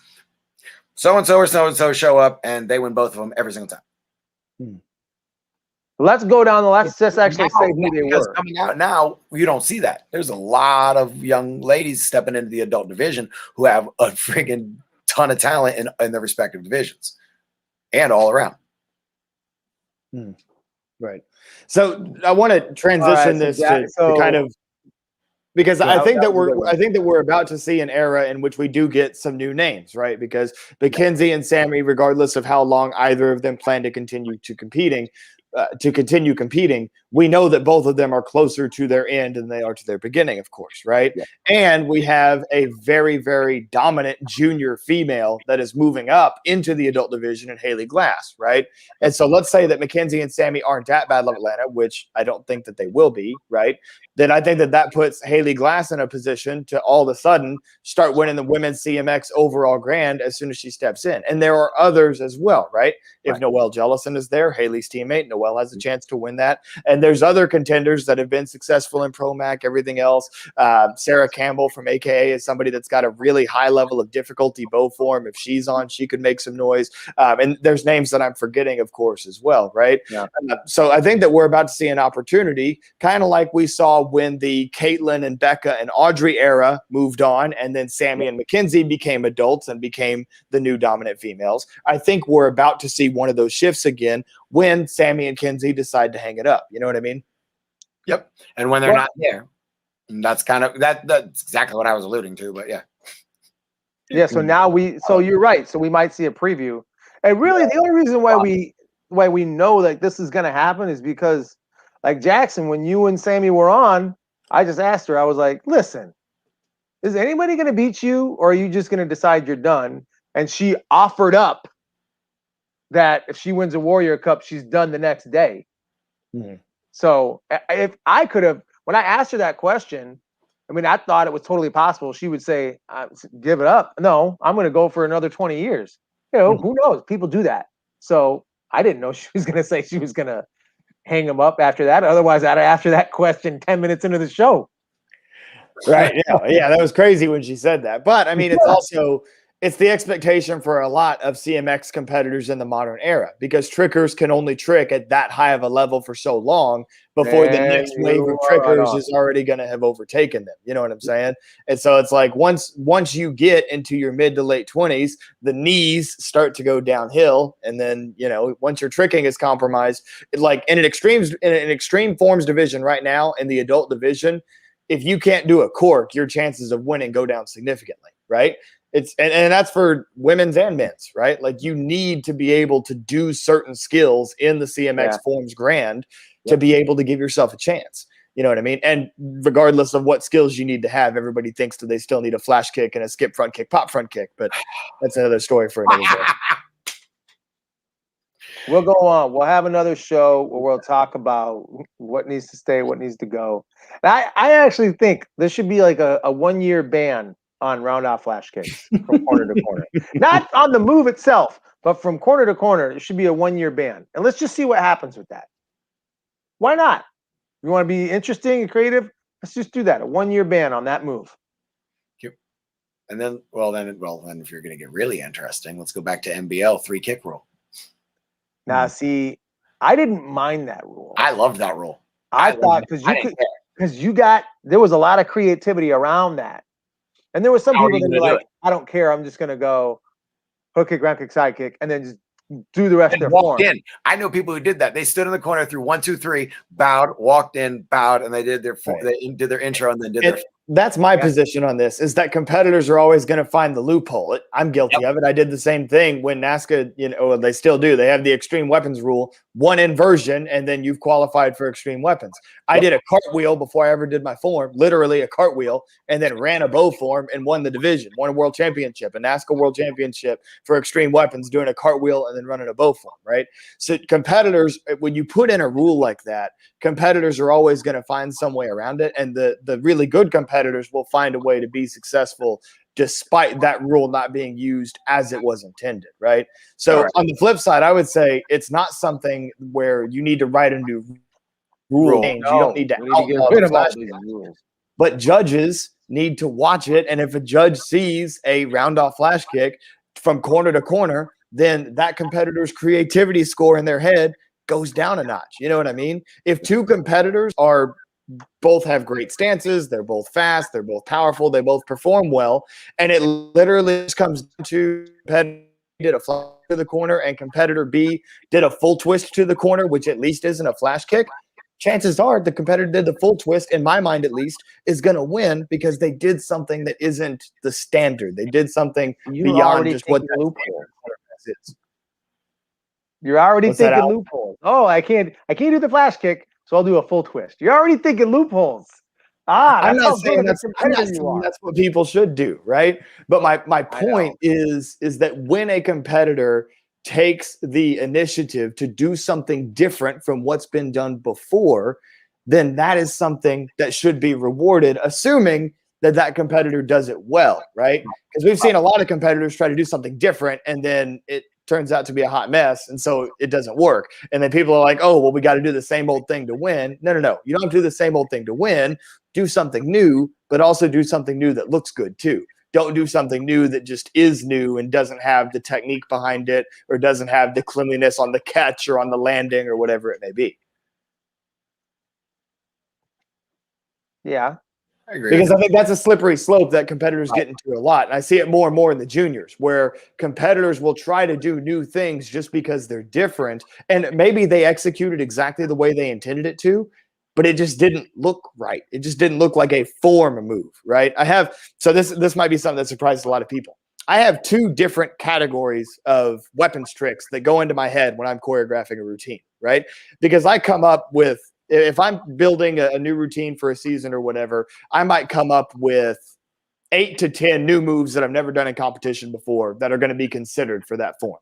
So-and-so or so-and-so show up, and they win both of them every single time. Let's go down the let's just actually say who they were. Coming out now, you don't see that. There's a lot of young ladies stepping into the adult division who have a freaking ton of talent in their respective divisions. And all around. Right. So I want to transition this to kind of, because I think that we're about to see an era in which we do get some new names, right? Because Mackenzie and Sammy, regardless of how long either of them plan to continue competing, we know that both of them are closer to their end than they are to their beginning, of course, right? Yeah. And we have a very, very dominant junior female that is moving up into the adult division in Haley Glass, right? And so let's say that Mackenzie and Sammy aren't at Battle of Atlanta, which I don't think that they will be, right? Then I think that puts Haley Glass in a position to all of a sudden start winning the women's CMX overall grand as soon as she steps in. And there are others as well, right? If Noelle Jellison is there, Haley's teammate, Noelle has a chance to win that. And there's other contenders that have been successful in Pro Mac, everything else. Sarah Campbell from AKA is somebody that's got a really high level of difficulty bow form. If she's on, she could make some noise. And there's names that I'm forgetting, of course, as well, right? Yeah. So I think that we're about to see an opportunity, kind of like we saw when the Caitlin and Becca and Audrey era moved on, and then Sammy and Mackenzie became adults and became the new dominant females. I think we're about to see one of those shifts again when Sammy and Kenzie decide to hang it up. You know what I mean? Yep. And when they're not there, and that's kind of that's exactly what I was alluding to. But yeah. Yeah. So now you're right. So we might see a preview. And really, the only reason why we know that this is going to happen is because, like Jackson, when you and Sammy were on, I just asked her. I was like, "Listen, is anybody going to beat you, or are you just going to decide you're done?" And she offered up that if she wins a Warrior Cup, she's done the next day. Mm-hmm. So if I could have, when I asked her that question, I mean, I thought it was totally possible. She would say, give it up. No, I'm going to go for another 20 years. You know, who knows? People do that. So I didn't know she was going to say she was going to hang him up after that. Otherwise, I'd answer that question 10 minutes into the show. Right. Yeah, that was crazy when she said that. But I mean, it's the expectation for a lot of CMX competitors in the modern era, because trickers can only trick at that high of a level for so long before the next wave of trickers is already going to have overtaken them. You know what I'm saying? And so it's like once you get into your mid to late 20s, the knees start to go downhill, and then once your tricking is compromised, like in an extreme forms division right now, in the adult division, if you can't do a cork, your chances of winning go down significantly, right? And that's for women's and men's, right? Like, you need to be able to do certain skills in the CMX Forms Grand to be able to give yourself a chance. You know what I mean? And regardless of what skills you need to have, everybody thinks that they still need a flash kick and a skip front kick, pop front kick, but that's another story for another day. We'll go on. We'll have another show where we'll talk about what needs to stay, what needs to go. I actually think there should be like a 1-year ban on round-off flash kicks from corner to corner. Not on the move itself, but from corner to corner, it should be a 1-year ban. And let's just see what happens with that. Why not? You want to be interesting and creative? Let's just do that. A 1-year ban on that move. And then, then if you're going to get really interesting, let's go back to NBL 3-kick rule. Now, see, I didn't mind that rule. I loved that rule. I thought because there was a lot of creativity around that. And there were some people that were like, I don't care. I'm just going to go hook kick, ground kick, side kick, and then just do the rest of their form. I know people who did that. They stood in the corner, threw 1, 2, 3, bowed, walked in, bowed, and they did their intro and then did their. That's my position on this, is that competitors are always going to find the loophole. I'm guilty of it. I did the same thing when NASCA, they still do. They have the extreme weapons rule, one inversion, and then you've qualified for extreme weapons. I did a cartwheel before I ever did my form, literally a cartwheel, and then ran a bow form and won the division, won a world championship, a NASCA world championship for extreme weapons, doing a cartwheel and then running a bow form, right? So competitors, when you put in a rule like that, competitors are always going to find some way around it. And the really good competitors will find a way to be successful despite that rule not being used as it was intended, right? So on the flip side, I would say it's not something where you need to write a new rule. You don't need to outlaw the flash kick. But judges need to watch it. And if a judge sees a round-off flash kick from corner to corner, then that competitor's creativity score in their head goes down a notch. You know what I mean? If two competitors both have great stances, they're both fast, they're both powerful, they both perform well, and it literally just comes to competitor did a flash to the corner and competitor B did a full twist to the corner, which at least isn't a flash kick, chances are the competitor did the full twist, in my mind at least, is going to win because they did something that isn't the standard. They did something beyond just what that loophole is. You're already thinking loopholes. Oh, I can't do the flash kick, so I'll do a full twist. You're already thinking loopholes. I'm not saying that's what people should do, right? But my point is that when a competitor takes the initiative to do something different from what's been done before, then that is something that should be rewarded, assuming that competitor does it well, right? Because we've seen a lot of competitors try to do something different, and then it turns out to be a hot mess, and so it doesn't work. And then people are like, oh, well, we got to do the same old thing to win. No. You don't have to do the same old thing to win. Do something new, but also do something new that looks good too. Don't do something new that just is new and doesn't have the technique behind it or doesn't have the cleanliness on the catch or on the landing or whatever it may be. Yeah. I agree. Because I think that's a slippery slope that competitors get into a lot. And I see it more and more in the juniors, where competitors will try to do new things just because they're different. And maybe they executed exactly the way they intended it to, but it just didn't look right. It just didn't look like a form move, right? So this might be something that surprises a lot of people. I have two different categories of weapons tricks that go into my head when I'm choreographing a routine, right? Because I come up with, if I'm building a new routine for a season or whatever, I might come up with 8 to 10 new moves that I've never done in competition before that are going to be considered for that form.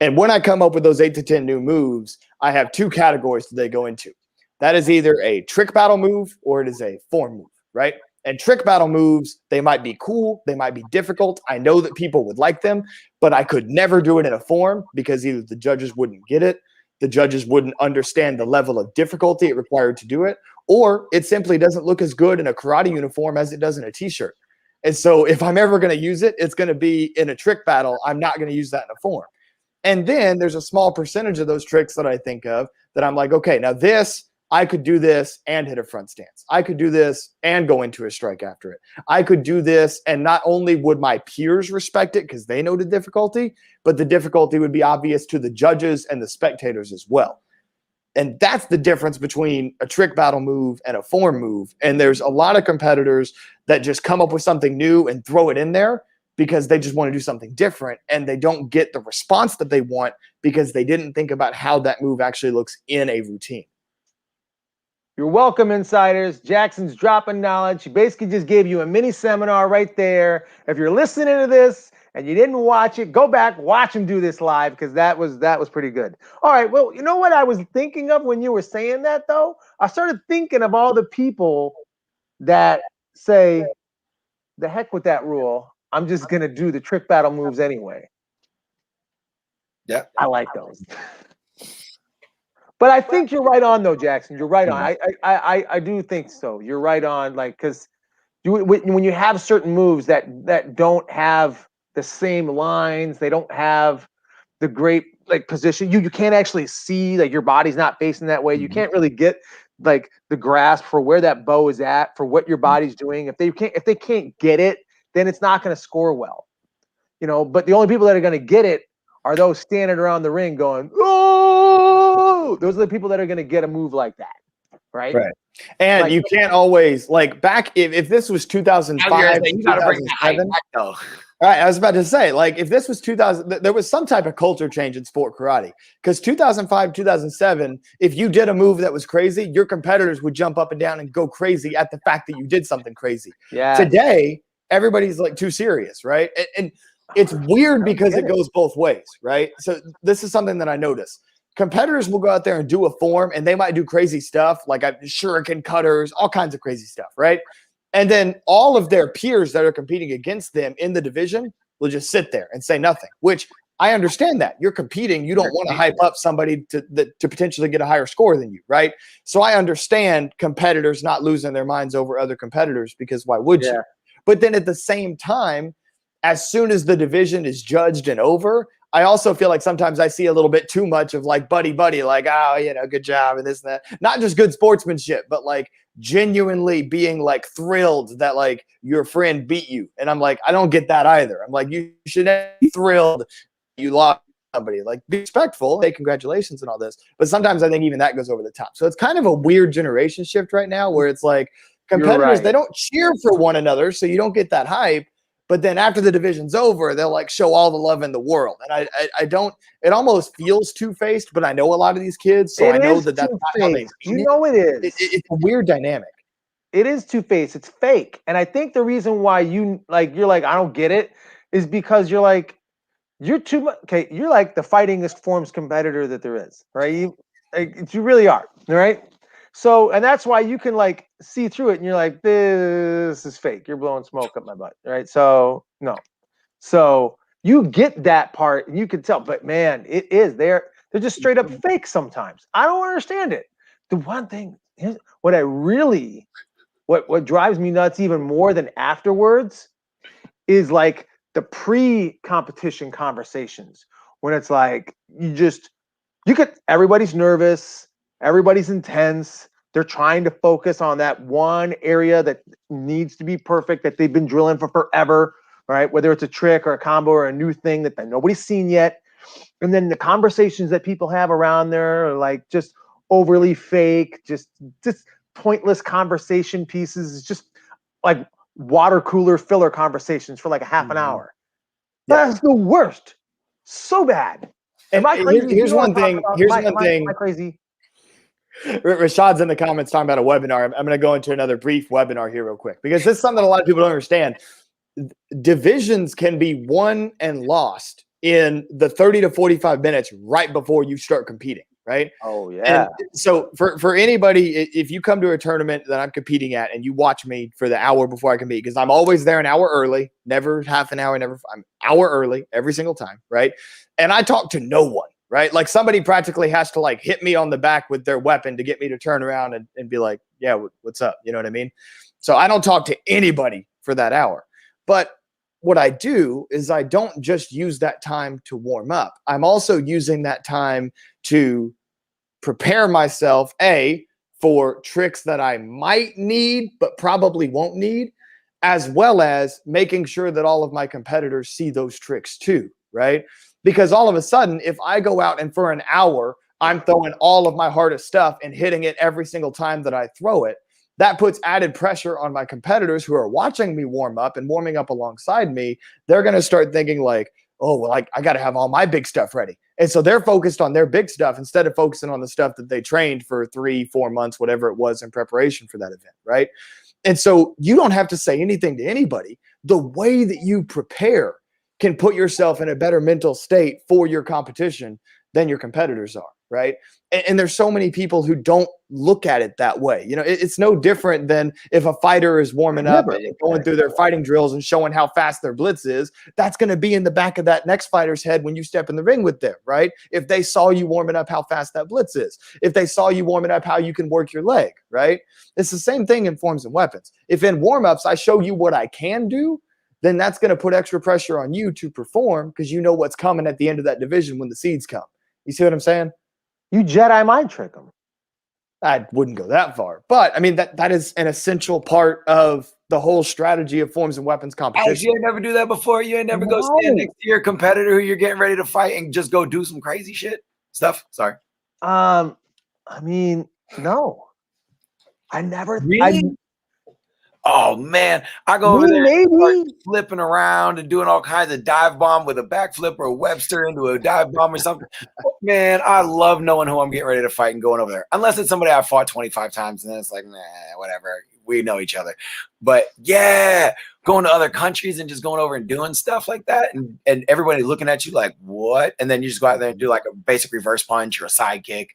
And when I come up with those 8 to 10 new moves, I have 2 categories that they go into. That is either a trick battle move or it is a form move, right? And trick battle moves, they might be cool, they might be difficult. I know that people would like them, but I could never do it in a form because either the judges wouldn't get it, the judges wouldn't understand the level of difficulty it required to do it, or it simply doesn't look as good in a karate uniform as it does in a t-shirt. And so if I'm ever going to use it, it's going to be in a trick battle. I'm not going to use that in a form. And then there's a small percentage of those tricks that I think of that I'm like, okay, now this, I could do this and hit a front stance. I could do this and go into a strike after it. I could do this, and not only would my peers respect it because they know the difficulty, but the difficulty would be obvious to the judges and the spectators as well. And that's the difference between a trick battle move and a form move. And there's a lot of competitors that just come up with something new and throw it in there because they just want to do something different, and they don't get the response that they want because they didn't think about how that move actually looks in a routine. You're welcome, insiders. Jackson's dropping knowledge. He basically just gave you a mini seminar right there. If you're listening to this and you didn't watch it, go back, watch him do this live, because that was pretty good. All right, well, you know what I was thinking of when you were saying that, though? I started thinking of all the people that say, the heck with that rule. I'm just going to do the trick battle moves anyway. Yeah. I like those. But I think you're right on, though, Jackson. You're right on. I do think so. You're right on, like, because when you have certain moves that don't have the same lines, they don't have the great like position. You can't actually see, like, your body's not facing that way. You can't really get like the grasp for where that bow is at, for what your body's doing. If they can't get it, then it's not going to score well. You know, but the only people that are going to get it are those standing around the ring going, "Oh!" Those are the people that are going to get a move like that, right? Right. And like, you can't always, like, back if this was 2005, you gotta bring that hype back, though. All right, I was about to say, like, if this was 2000, there was some type of culture change in sport karate. Because 2005, 2007, if you did a move that was crazy, your competitors would jump up and down and go crazy at the fact that you did something crazy. Yeah. Today, everybody's like too serious, right? And it's weird because it goes both ways, right? So this is something that I notice. Competitors will go out there and do a form, and they might do crazy stuff like shuriken cutters, all kinds of crazy stuff, right? And then all of their peers that are competing against them in the division will just sit there and say nothing, which I understand that. You're competing. You don't want to hype up somebody to potentially get a higher score than you, right? So I understand competitors not losing their minds over other competitors, because why would you? But then at the same time, as soon as the division is judged and over, I also feel like sometimes I see a little bit too much of like buddy, like, oh, you know, good job and this and that. Not just good sportsmanship, but like genuinely being like thrilled that like your friend beat you. And I'm like, I don't get that either. I'm like, you should be thrilled you lost somebody. Like, be respectful, hey, congratulations and all this. But sometimes I think even that goes over the top. So it's kind of a weird generation shift right now where it's like competitors, they don't cheer for one another, so you don't get that hype. But then after the division's over, they'll like show all the love in the world. And I don't, it almost feels two-faced, but I know a lot of these kids, so I know that that's not how they you know it is. It's a weird dynamic. It is two-faced. It's fake. And I think the reason why you're like, I don't get it, is because you're like, you're too much. Okay, you're like the fightingest forms competitor that there is, right? You really are, all right? So, and that's why you can like see through it, and you're like, this is fake. You're blowing smoke up my butt, right? So, no. So you get that part, and you can tell. But man, it is they're just straight up fake sometimes. I don't understand it. The one thing, what drives me nuts even more than afterwards is like the pre-competition conversations when it's like everybody's nervous. Everybody's intense. They're trying to focus on that one area that needs to be perfect, that they've been drilling for forever, right? Whether it's a trick or a combo or a new thing that nobody's seen yet. And then the conversations that people have around there are like just overly fake, just pointless conversation pieces. It's just like water cooler filler conversations for like a half an hour. That's the worst. So bad. And here's one thing. Am I crazy? Rashad's in the comments talking about a webinar. I'm going to go into another brief webinar here real quick, because this is something a lot of people don't understand. Divisions can be won and lost in the 30 to 45 minutes right before you start competing, right? Oh yeah. And so for anybody, if you come to a tournament that I'm competing at and you watch me for the hour before I compete, because I'm always there an hour early, never half an hour, I'm hour early every single time, right? And I talk to no one, right? Like somebody practically has to like hit me on the back with their weapon to get me to turn around and be like, yeah, what's up? You know what I mean? So I don't talk to anybody for that hour. But what I do is I don't just use that time to warm up. I'm also using that time to prepare myself, for tricks that I might need, but probably won't need, as well as making sure that all of my competitors see those tricks too, right? Because all of a sudden, if I go out and for an hour, I'm throwing all of my hardest stuff and hitting it every single time that I throw it, that puts added pressure on my competitors who are watching me warm up and warming up alongside me. They're going to start thinking like, oh, well, I got to have all my big stuff ready. And so they're focused on their big stuff instead of focusing on the stuff that they trained for 3-4 months, whatever it was in preparation for that event, right? And so you don't have to say anything to anybody. The way that you prepare can put yourself in a better mental state for your competition than your competitors are, right? And there's so many people who don't look at it that way. You know, it's no different than if a fighter is warming up and going through their fighting drills and showing how fast their blitz is. That's going to be in the back of that next fighter's head when you step in the ring with them, right? If they saw you warming up how fast that blitz is, if they saw you warming up how you can work your leg, right? It's the same thing in forms and weapons. If in warm-ups I show you what I can do, then that's going to put extra pressure on you to perform because you know what's coming at the end of that division when the seeds come. You see what I'm saying? You Jedi mind trick them. I wouldn't go that far, but I mean that is an essential part of the whole strategy of forms and weapons competition. Alex, you ain't never do that before. You ain't never go stand next to your competitor who you're getting ready to fight and just go do some crazy shit stuff. Sorry. I mean, no. I never really. Oh man, I go over there and start flipping around and doing all kinds of dive bomb with a backflip or a Webster into a dive bomb or something. Man, I love knowing who I'm getting ready to fight and going over there. Unless it's somebody I've fought 25 times and then it's like, nah, whatever. We know each other. But yeah, going to other countries and just going over and doing stuff like that and everybody looking at you like, what? And then you just go out there and do like a basic reverse punch or a side kick.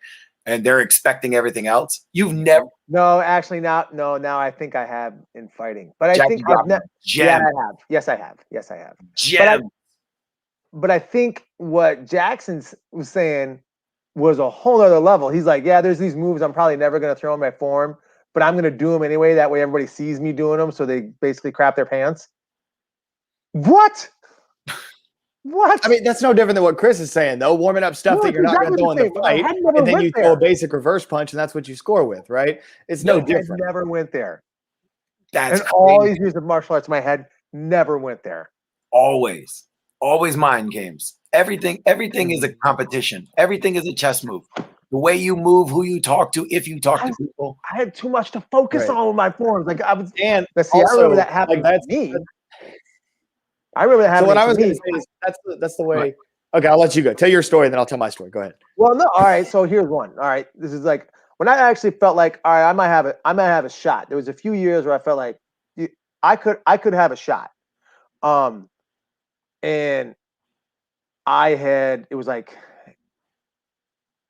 And they're expecting everything else. You've never. No, actually, now I think I have in fighting, but Jack, I think I've never. Yeah, I have. Yes, I have. Yes, I have. But I think what Jackson was saying was a whole other level. He's like, yeah, there's these moves I'm probably never going to throw in my form, but I'm going to do them anyway. That way, everybody sees me doing them, so they basically crap their pants. What? What? I mean, that's no different than what Chris is saying, though. Warming up stuff that you're not going to throw in the fight, and then you throw a basic reverse punch, and that's what you score with, right? It's no different. I never went there. That's and all these years of martial arts in my head never went there. Always mind games. Everything is a competition. Everything is a chess move. The way you move, who you talk to, if you talk to people. I had too much to focus on with my forms. Like I was, and I remember that happened to me. I remember that happening. So what I was going to say is that's the way. Right. Okay, I'll let you go. Tell your story, then I'll tell my story. Go ahead. Well, no, all right. So here's one. All right, this is like when I actually felt like, all right, I might have a shot. There was a few years where I felt like I could have a shot. And it was like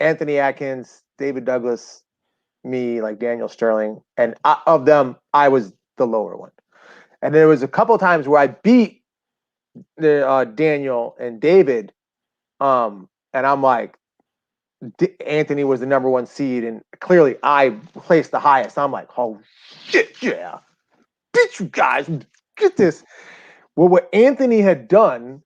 Anthony Atkins, David Douglas, me, like Daniel Sterling, and of them, I was the lower one. And there was a couple of times where I beat Daniel and David, and I'm like, Anthony was the number one seed, and clearly I placed the highest. I'm like, oh shit, yeah, beat you guys, get this. Well, what Anthony had done,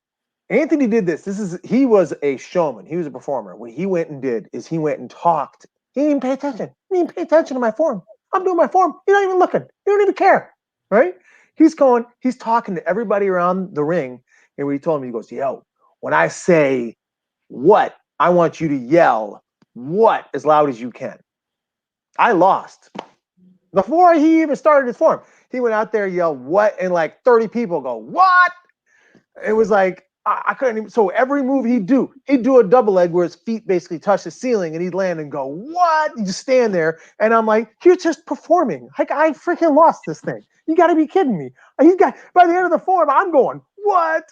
Anthony did this. He was a showman. He was a performer. What he went and did is he went and talked. He didn't even pay attention. He didn't pay attention to my form. I'm doing my form. You're not even looking. You don't even care, right? He's talking to everybody around the ring. And when he told me, he goes, yo, when I say what, I want you to yell what as loud as you can. I lost. Before he even started his form, he went out there, yelled what, and like 30 people go, what? It was like, I couldn't even. So every move he'd do a double leg where his feet basically touch the ceiling and he'd land and go, what? You just stand there. And I'm like, you're just performing. Like, I freaking lost this thing. You got to be kidding me. By the end of the form, I'm going, what?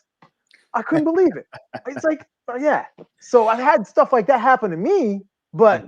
I couldn't believe it. It's like, yeah. So I've had stuff like that happen to me, but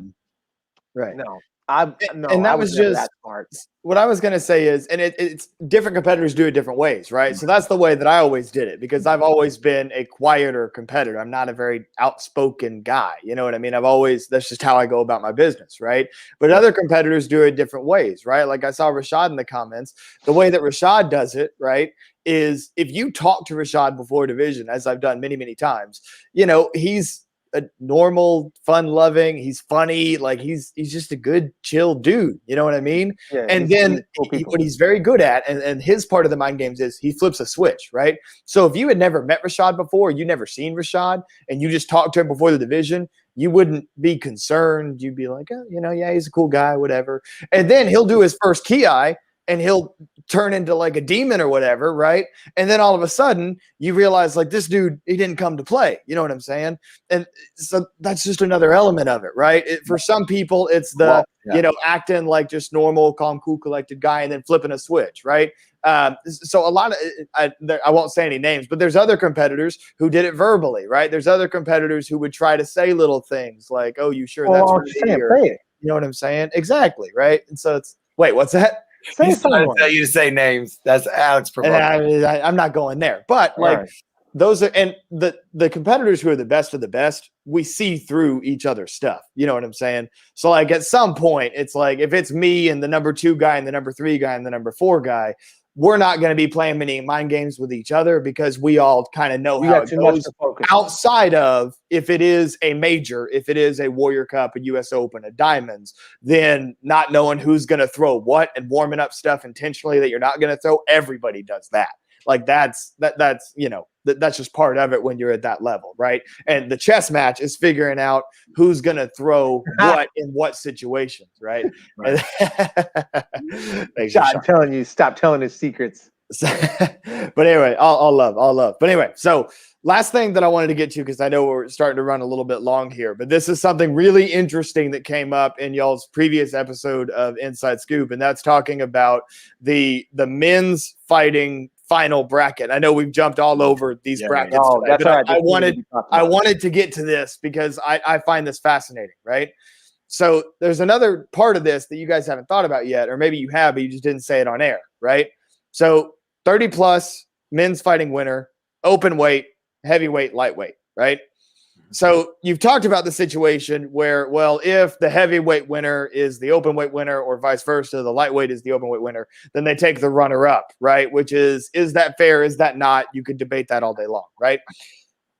right. no, And that I was was never just that smart. what I was going to say is, and it's different competitors do it different ways, right? So that's the way that I always did it because I've always been a quieter competitor. I'm not a very outspoken guy. You know what I mean? That's just how I go about my business, right? But other competitors do it different ways, right? Like I saw Rashad in the comments. The way that Rashad does it, right, is if you talk to Rashad before division, as I've done many, many times, he's a normal, fun-loving. He's funny. Like he's just a good, chill dude. You know what I mean? Yeah, And then cool what he's very good at, and his part of the mind games is he flips a switch, right? So if you had never met Rashad before, you never seen Rashad, and you just talked to him before the division, you wouldn't be concerned. You'd be like, oh, yeah, he's a cool guy, whatever. And then he'll do his first ki, and he'll turn into like a demon or whatever, right? And then all of a sudden you realize like this dude, he didn't come to play. You know what I'm saying? And so that's just another element of it, right? For some people, it's acting like just normal, calm, cool, collected guy and then flipping a switch, right? So a lot of I won't say any names, but there's other competitors who did it verbally, right? There's other competitors who would try to say little things like, "Oh, you sure that's for me?" Or, play it. You know what I'm saying? Exactly, right? And so it's what's that? He's trying to tell you to say names. That's Alex. I'm not going there, but those are, and the competitors who are the best of the best, we see through each other's stuff. You know what I'm saying? So like at some point, it's like if it's me and the number 2 guy and the number 3 guy and the number 4 guy, we're not going to be playing many mind games with each other because we all kind of know how it goes outside of if it is a major, if it is a Warrior Cup, a US Open, a Diamonds, then not knowing who's going to throw what and warming up stuff intentionally that you're not going to throw. Everybody does that. Like that's just part of it when you're at that level, right? And the chess match is figuring out who's going to throw what in what situations, right? I'm telling you, stop telling his secrets. But anyway, all love. But anyway, so last thing that I wanted to get to, because I know we're starting to run a little bit long here, but this is something really interesting that came up in y'all's previous episode of Inside Scoop, and that's talking about the men's fighting final bracket. I know we've jumped all over these brackets today, but I wanted to get to this because I find this fascinating, right? So there's another part of this that you guys haven't thought about yet, or maybe you have, but you just didn't say it on air, right? So 30 plus men's fighting winner, open weight, heavyweight, lightweight, right? So you've talked about the situation where, well, if the heavyweight winner is the open weight winner or vice versa, the lightweight is the open weight winner, then they take the runner up, right? Which is that fair? Is that not? You could debate that all day long, right?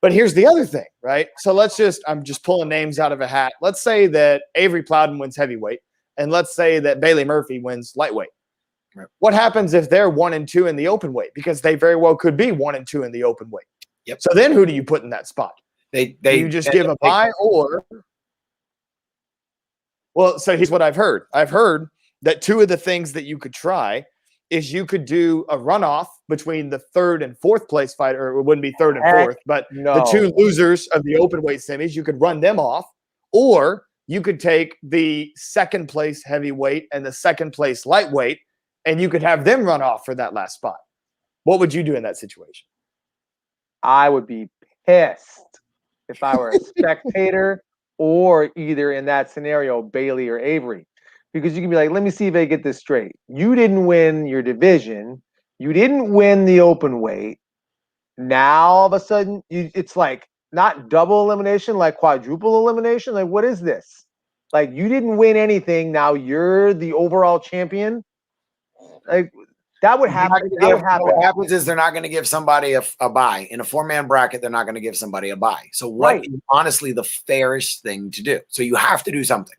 But here's the other thing, right? So I'm just pulling names out of a hat. Let's say that Avery Plowden wins heavyweight, and let's say that Bailey Murphy wins lightweight. Right. What happens if they're 1 and 2 in the open weight? Because they very well could be 1 and 2 in the open weight. Yep. So then who do you put in that spot? Do you just give a bye or? Well, so here's what I've heard. I've heard that 2 of the things that you could try is you could do a runoff between the 3rd and 4th place fighter, or it wouldn't be 3rd and 4th, but the 2 losers of the open weight semis, you could run them off, or you could take the 2nd place heavyweight and the 2nd place lightweight, and you could have them run off for that last spot. What would you do in that situation? I would be pissed if I were a spectator or either in that scenario, Bailey or Avery. Because you can be like, let me see if I get this straight. You didn't win your division. You didn't win the open weight. Now, all of a sudden, it's like not double elimination, like quadruple elimination. Like, what is this? Like, you didn't win anything. Now you're the overall champion. Like, that would happen. What happens is they're not going to give somebody a bye. In a 4-man bracket, they're not going to give somebody a bye. So what is honestly the fairest thing to do? So you have to do something.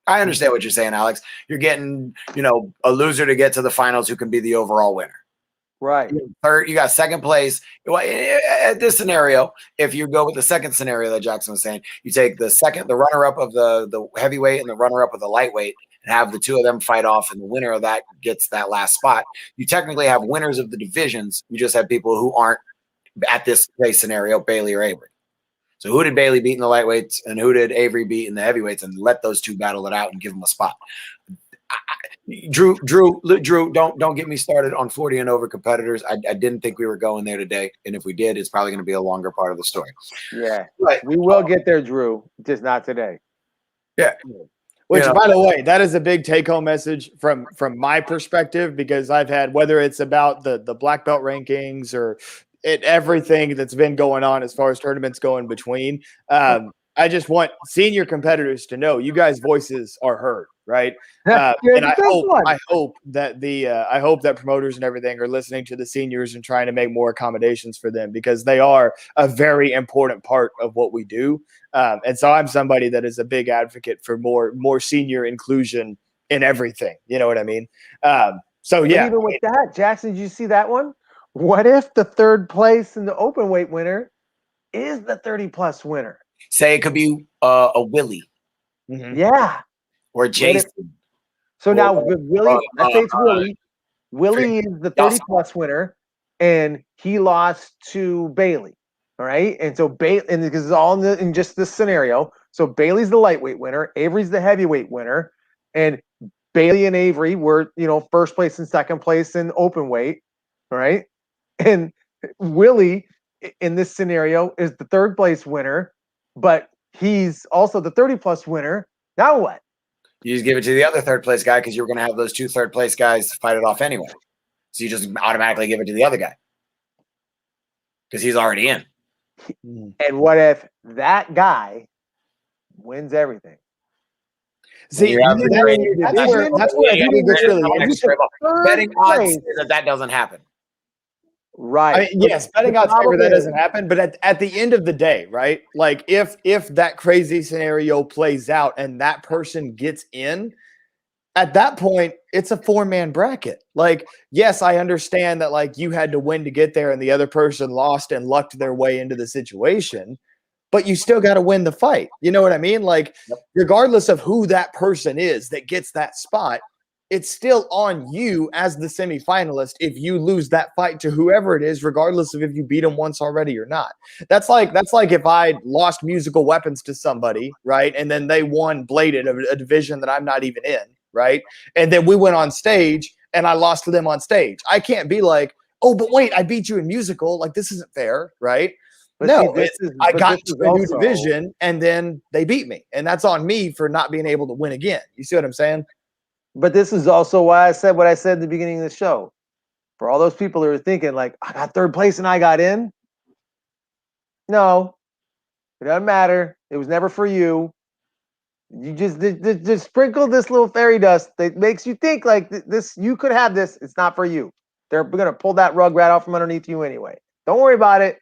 I understand what you're saying, Alex. You're getting, a loser to get to the finals who can be the overall winner. Right. Third, you got 2nd place. At this scenario, if you go with the 2nd scenario that Jackson was saying, you take the runner-up of the heavyweight and the runner-up of the lightweight, and have the 2 of them fight off, and the winner of that gets that last spot. You technically have winners of the divisions. You just have people who aren't at this case scenario, Bailey or Avery. So who did Bailey beat in the lightweights, and who did Avery beat in the heavyweights, and let those 2 battle it out and give them a spot. Drew, don't get me started on 40 and over competitors. I didn't think we were going there today, and if we did, it's probably going to be a longer part of the story. Yeah, But we will get there, Drew. Just not today. Yeah. Which, by the way, that is a big take-home message from my perspective, because I've had, whether it's about the black belt rankings or everything that's been going on as far as tournaments go in between. I just want senior competitors to know you guys' voices are heard, right? And I hope that promoters and everything are listening to the seniors and trying to make more accommodations for them, because they are a very important part of what we do. And so I'm somebody that is a big advocate for more senior inclusion in everything. You know what I mean? So yeah. But even with that, Jackson, did you see that one? What if the third place in the open weight winner is the 30+ winner? Say it could be a Willie. Mm-hmm. Yeah. Or Jason. So now with Willie, let's say it's Willie. Willie is the 30+ winner, and he lost to Bailey. All right. And so Bailey, and because it's all in just this scenario. So Bailey's the lightweight winner, Avery's the heavyweight winner, and Bailey and Avery were, first place and second place in open weight. All right. And Willie in this scenario is the third place winner, but he's also the 30+ winner. Now what? You just give it to the other third place guy because you were going to have those two third place guys fight it off anyway. So you just automatically give it to the other guy because he's already in. And what if that guy wins everything? See, that's where I think it gets really interesting. Betting odds that doesn't happen. Right. I mean, yes, betting odds favor that doesn't happen. But at the end of the day, right? Like if that crazy scenario plays out and that person gets in, at that point, it's a 4-man bracket. Like, yes, I understand that like you had to win to get there and the other person lost and lucked their way into the situation, but you still got to win the fight. You know what I mean? Like, regardless of who that person is that gets that spot, it's still on you as the semifinalist if you lose that fight to whoever it is, regardless of if you beat them once already or not. That's like if I lost musical weapons to somebody, right? And then they won bladed, a division that I'm not even in, right? And then we went on stage and I lost to them on stage. I can't be like, oh, but wait, I beat you in musical. Like, this isn't fair, right? But no, I got to a new division and then they beat me. And that's on me for not being able to win again. You see what I'm saying? But this is also why I said what I said at the beginning of the show. For all those people who are thinking, like, I got third place and I got in. No, it doesn't matter. It was never for you. You just sprinkle this little fairy dust that makes you think like this. You could have this. It's not for you. They're going to pull that rug right out from underneath you anyway. Don't worry about it.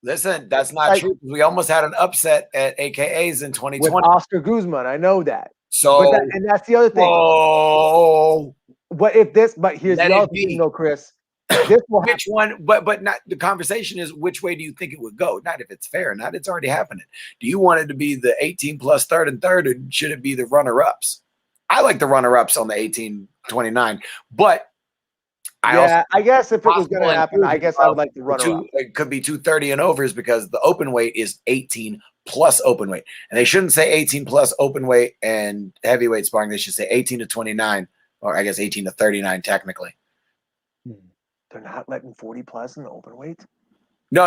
Listen, that's not true. We almost had an upset at AKAs in 2020. With Oscar Guzman. I know that. So, and that's the other thing. Oh, but here's the other thing, though, Chris. Which one? But not the conversation is which way do you think it would go? Not if it's fair or not. It's already happening. Do you want it to be the 18+ third and third, or should it be the runner-ups? I like the runner-ups on the 18-29, but I guess if it was going to happen, I guess I would like the runner-up. It could be 230 and overs because the open weight is 18+ open weight, and they shouldn't say 18+ open weight and heavyweight sparring. They should say 18-29, or I guess 18-39 technically. They're not letting 40+ in the open weight. No.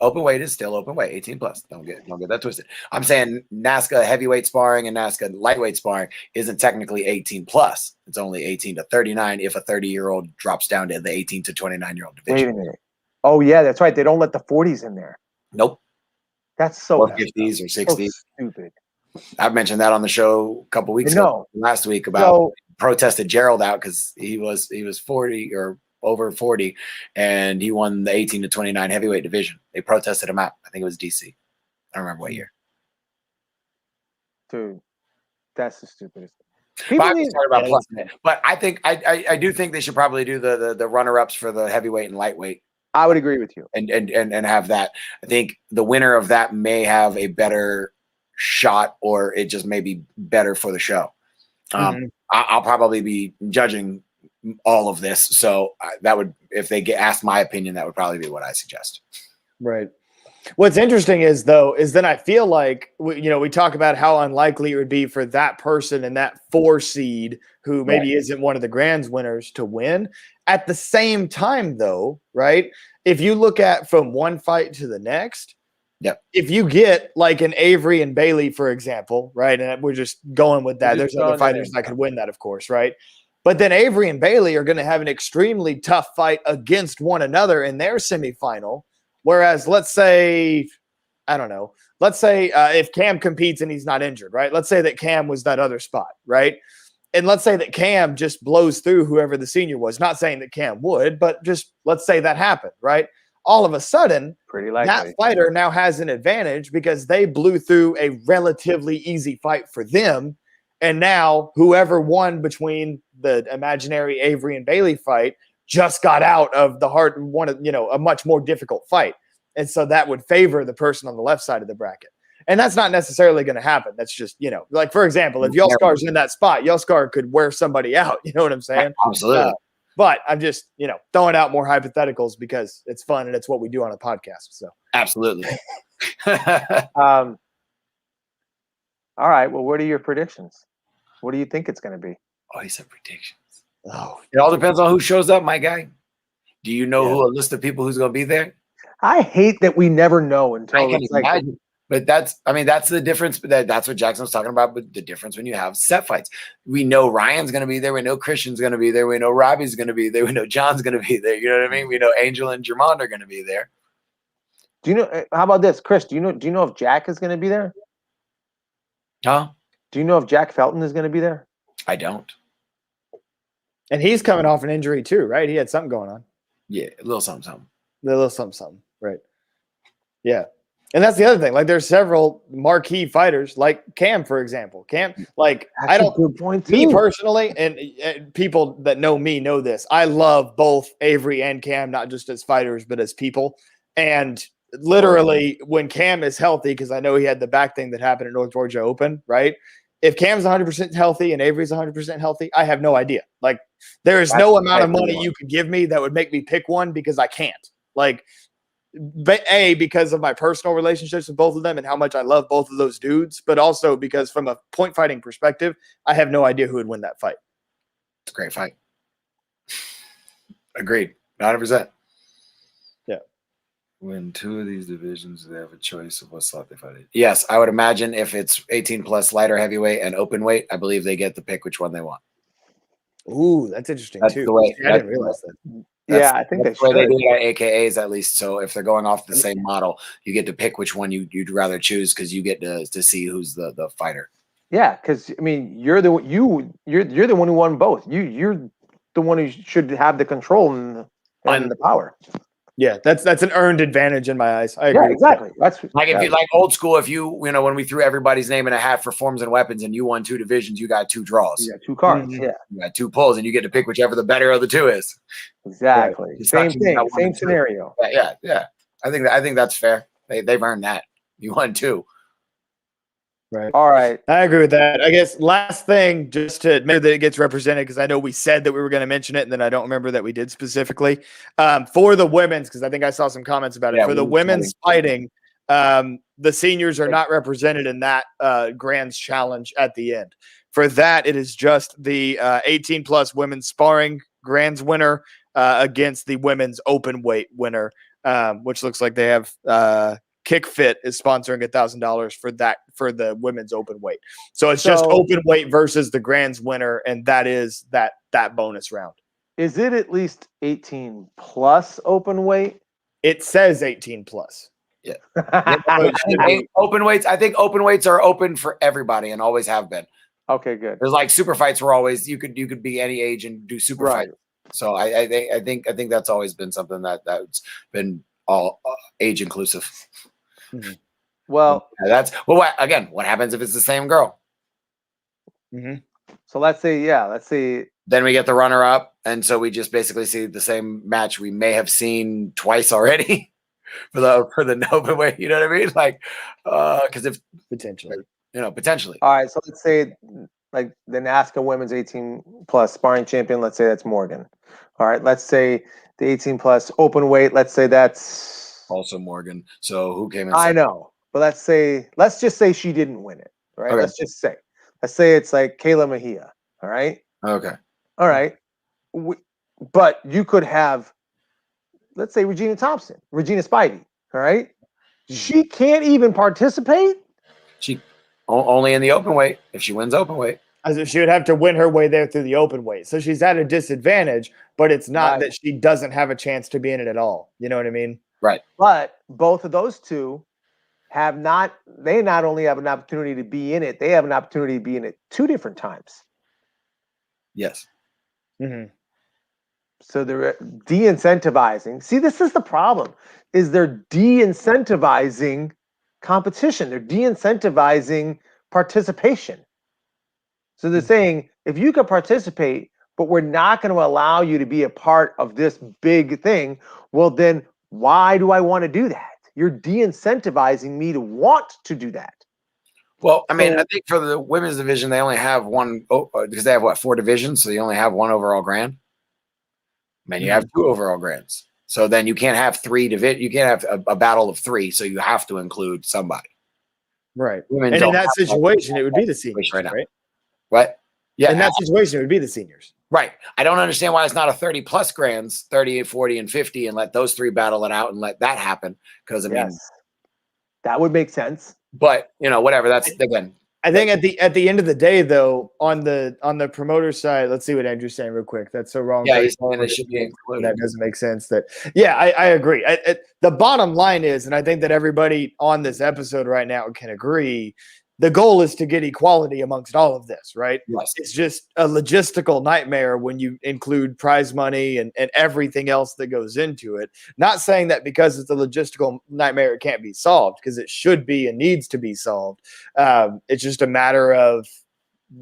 Open weight is still open weight, 18+. Don't get that twisted. I'm saying NASCA heavyweight sparring and NASCA lightweight sparring isn't technically 18+. It's only 18-39 if a 30-year-old drops down to the 18-29-year-old division. Wait a minute. Oh yeah, that's right. They don't let the 40s in there. Nope. That's so or 50s or 60s. So stupid. I've mentioned that on the show a couple weeks ago, last week, about protested Gerald out because he was 40 or over 40, and he won the 18-29 heavyweight division. They protested him out. I think it was DC. I don't remember what year. Dude, that's the stupidest. But I think I do think they should probably do the runner-ups for the heavyweight and lightweight. I would agree with you. And have that. I think the winner of that may have a better shot, or it just may be better for the show. I'll probably be judging all of this, so that would, if they get asked my opinion, that would probably be what I suggest. Right. What's interesting is then I feel like we talk about how unlikely it would be for that person and that 4 seed who maybe isn't one of the Grands winners to win. At the same time, though, right? If you look at from one fight to the next, if you get like an Avery and Bailey, for example, right? And we're just going with that. There's other fighters that could win that, of course, right? But then Avery and Bailey are going to have an extremely tough fight against one another in their semifinal. Whereas, let's say, I don't know, if Cam competes and he's not injured, right? Let's say that Cam was that other spot, right? And let's say that Cam just blows through whoever the senior was. Not saying that Cam would, but just let's say that happened, right? All of a sudden, that fighter now has an advantage because they blew through a relatively easy fight for them. And now whoever won between the imaginary Avery and Bailey fight just got out of the hard one, a much more difficult fight. And so that would favor the person on the left side of the bracket. And that's not necessarily going to happen. That's just, like, for example, if Yulskar's in that spot, Yulskar could wear somebody out. You know what I'm saying? Absolutely. But I'm just, throwing out more hypotheticals because it's fun and it's what we do on a podcast. So absolutely. All right. Well, what are your predictions? What do you think it's going to be? Oh, he said predictions. Oh, it all depends on who shows up, my guy. Do you know who a list of people who's going to be there? I hate that we never know until it's like. But that's the difference. That's what Jackson was talking about. But the difference when you have set fights, we know Ryan's going to be there. We know Christian's going to be there. We know Robbie's going to be there. We know John's going to be there. You know what I mean? We know Angel and Jermond are going to be there. Do you know? How about this, Chris? Do you know if Jack is going to be there? Huh? Do you know if Jack Felton is going to be there? I don't. And he's coming off an injury too, right? He had something going on. Yeah, a little something. A little something, right? Yeah. And that's the other thing. Like, there's several marquee fighters, like Cam, for example. Cam, like, that's a good point too. Me personally, and people that know me know this, I love both Avery and Cam, not just as fighters, but as people. And literally, when Cam is healthy, because I know he had the back thing that happened at North Georgia Open, right? If Cam's 100% healthy and Avery's 100% healthy, I have no idea. Like, there is no amount of money you could give me that would make me pick one because I can't. Like, because of my personal relationships with both of them and how much I love both of those dudes, but also because from a point fighting perspective, I have no idea who would win that fight. It's a great fight. Agreed. 100%. Yeah. Win 2 of these divisions, they have a choice of what slot they fight in. Yes, I would imagine if it's 18 plus lighter heavyweight and open weight, I believe they get to pick which one they want. Ooh, that's interesting too. The way, I didn't realize that. I think that's the way they do it at AKAs, at least. So if they're going off the same model, you get to pick which one you'd rather choose because you get to see who's the fighter. Yeah, because I mean, you're the one who won both. You're the one who should have the control and the power. Yeah, that's an earned advantage in my eyes. I agree. Yeah, exactly. That's like if you like old school. If you when we threw everybody's name in a hat for forms and weapons, and you won 2 divisions, you got 2 draws. You got 2 cards. Mm-hmm. Yeah, you got 2 pulls, and you get to pick whichever the better of the 2 is. Exactly. Right. Same thing. Same scenario. Yeah. I think that's fair. They've earned that. You won 2. Right. All right. I agree with that. I guess last thing, just to make sure that it gets represented, because I know we said that we were going to mention it, and then I don't remember that we did specifically. For the women's, because I think I saw some comments about it. For the women's fighting, the seniors are not represented in that Grands Challenge at the end. For that, it is just the 18-plus women's sparring Grands winner against the women's open weight winner, which looks like they have KickFit is sponsoring $1,000 for the women's open weight. So it's just open weight versus the Grands winner, and that is that bonus round. Is it at least 18 plus open weight? It says 18 plus. Yeah. Open weights. I think open weights are open for everybody and always have been. Okay, good. There's like super fights were always you could be any age and do super fight. So I think that's always been something that's been all age inclusive. Mm-hmm. Well, what happens if it's the same girl? Mm-hmm. So let's say then we get the runner up, and so we just basically see the same match we may have seen twice already for the open weight. You know what I mean? Like, because if potentially. All right, so let's say like the NASCA women's 18 plus sparring champion. Let's say that's Morgan. All right, let's say the 18 plus open weight. Let's say that's Also Morgan. So who came in I second? know, but let's just say she didn't win it. All right. Okay. Let's say it's like Kayla Mejia. All right. Okay. All right. But you could have, let's say Regina Spivey. All right. She can't even participate. She only in the open weight. If she wins open weight, As if she would have to win her way there through the open weight. So she's at a disadvantage, but it's not Right. that she doesn't have a chance to be in it at all. You know what I mean? right? But both of those two they not only have an opportunity to be in it, they have an opportunity to be in it 2 different times. Yes. Mm-hmm. So they're de-incentivizing. See, this is the problem, is they're de-incentivizing competition. They're de-incentivizing participation. So they're saying, if you can participate, but we're not going to allow you to be a part of this big thing, well, then why do I want to do that? You're de-incentivizing me to want to do that. Well, I mean, I think for the women's division, they only have one because they have 4 divisions, so you only have 1 overall grand. I mean, you have 2 overall grands, so then you can't have 3 division. You can't have a battle of 3, so you have to include somebody. Right. Women and in don't that have situation, it would be the seniors, right now. right? What? Yeah. In that situation, it would be the seniors. Right. I don't understand why it's not a 30 plus grands, 30, 40, and 50, and let those 3 battle it out and let that happen. Because I mean, that would make sense. But whatever. That's again. I think at the end of the day, though, on the promoter side, let's see what Andrew's saying real quick. That's so wrong. Yeah, he's saying it should be included. That doesn't make sense. I agree. The bottom line is, and I think that everybody on this episode right now can agree, the goal is to get equality amongst all of this, right? Yes. It's just a logistical nightmare when you include prize money and everything else that goes into it. Not saying that because it's a logistical nightmare, it can't be solved, because it should be and needs to be solved. It's just a matter of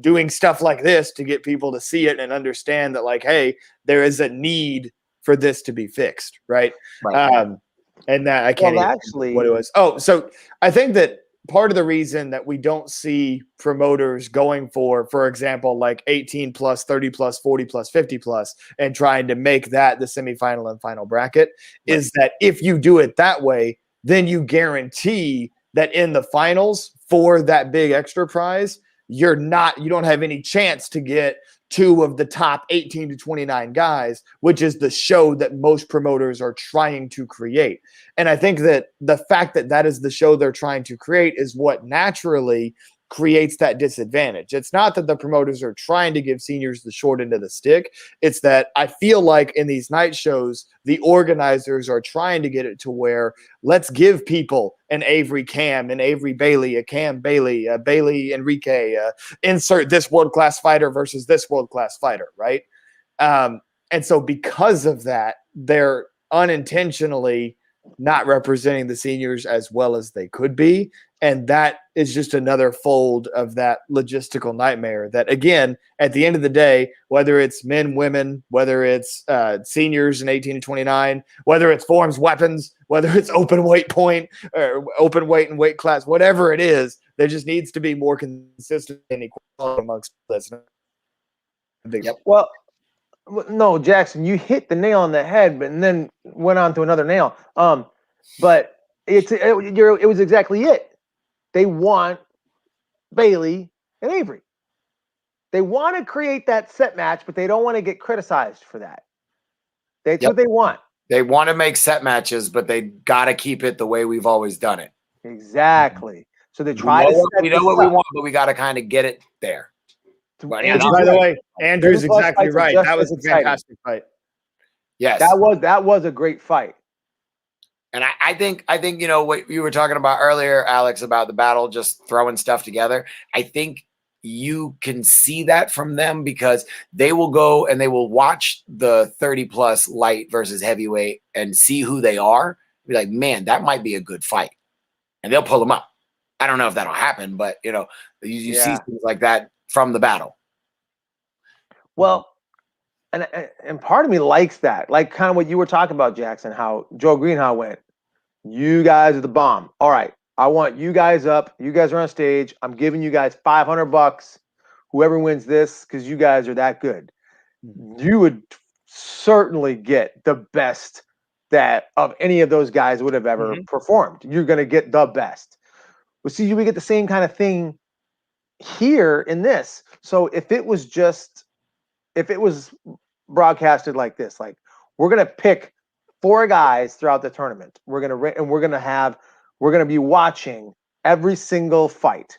doing stuff like this to get people to see it and understand that, like, hey, there is a need for this to be fixed, right? And that I can't actually what it was. Oh, so I think that part of the reason that we don't see promoters going for example, like 18 plus, 30 plus, 40 plus, 50 plus, and trying to make that the semifinal and final bracket is that if you do it that way, then you guarantee that in the finals for that big extra prize, you don't have any chance to get 2 of the top 18 to 29 guys, which is the show that most promoters are trying to create. And I think that the fact that that is the show they're trying to create is what naturally creates that disadvantage. It's not that the promoters are trying to give seniors the short end of the stick. It's that I feel like in these night shows, the organizers are trying to get it to where let's give people an Avery Cam, an Avery Bailey, a Cam Bailey, a Bailey Enrique, insert this world-class fighter versus this world-class fighter, right? And so because of that, they're unintentionally not representing the seniors as well as they could be. And that is just another fold of that logistical nightmare that, again, at the end of the day, whether it's men, women, whether it's seniors in 18 to 29, whether it's forms, weapons, whether it's open weight point or open weight and weight class, whatever it is, there just needs to be more consistent equality amongst this. Well, no, Jackson, you hit the nail on the head, but and then went on to another nail. But it was exactly it. They want Bailey and Avery. They want to create that set match, but they don't want to get criticized for that. That's what they want. They want to make set matches, but they got to keep it the way we've always done it. Exactly. So they try we know what we want, but we got to kind of get it there. By the way, Andrew's exactly right. That was a fantastic fight. Yes, that was a great fight. And I think what you were talking about earlier, Alex, about the battle, just throwing stuff together. I think you can see that from them because they will go and they will watch the 30 plus light versus heavyweight and see who they are. Be like, man, that might be a good fight, and they'll pull them up. I don't know if that'll happen, but you see things like that from the battle. Well, and part of me likes that, like kind of what you were talking about, Jackson, how Joe Greenhow went, you guys are the bomb. All right, I want you guys up. You guys are on stage. I'm giving you guys $500. Whoever wins this, because you guys are that good. You would certainly get the best that of any of those guys would have ever performed. You're going to get the best. Well, see, we get the same kind of thing here in this. So if it was broadcasted like this, like we're going to pick 4 guys throughout the tournament. We're going to be watching every single fight,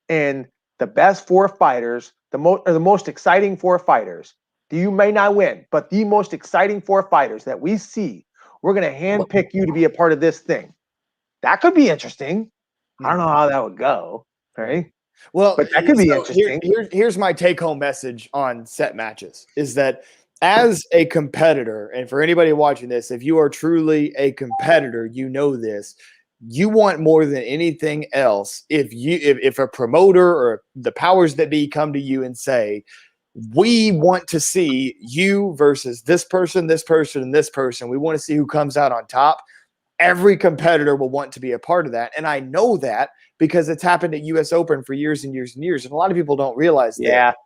and the best 4 fighters, the most exciting 4 fighters. You may not win, but the most exciting 4 fighters that we see, we're going to handpick you to be a part of this thing. That could be interesting. I don't know how that would go, right? Well, but that could be interesting. Here's my take-home message on set matches is that as a competitor, and for anybody watching this, if you are truly a competitor, you know this. You want more than anything else. If a promoter or the powers that be come to you and say, we want to see you versus this person, and this person. We want to see who comes out on top. Every competitor will want to be a part of that. And I know that because it's happened at US Open for years and years and years. And a lot of people don't realize that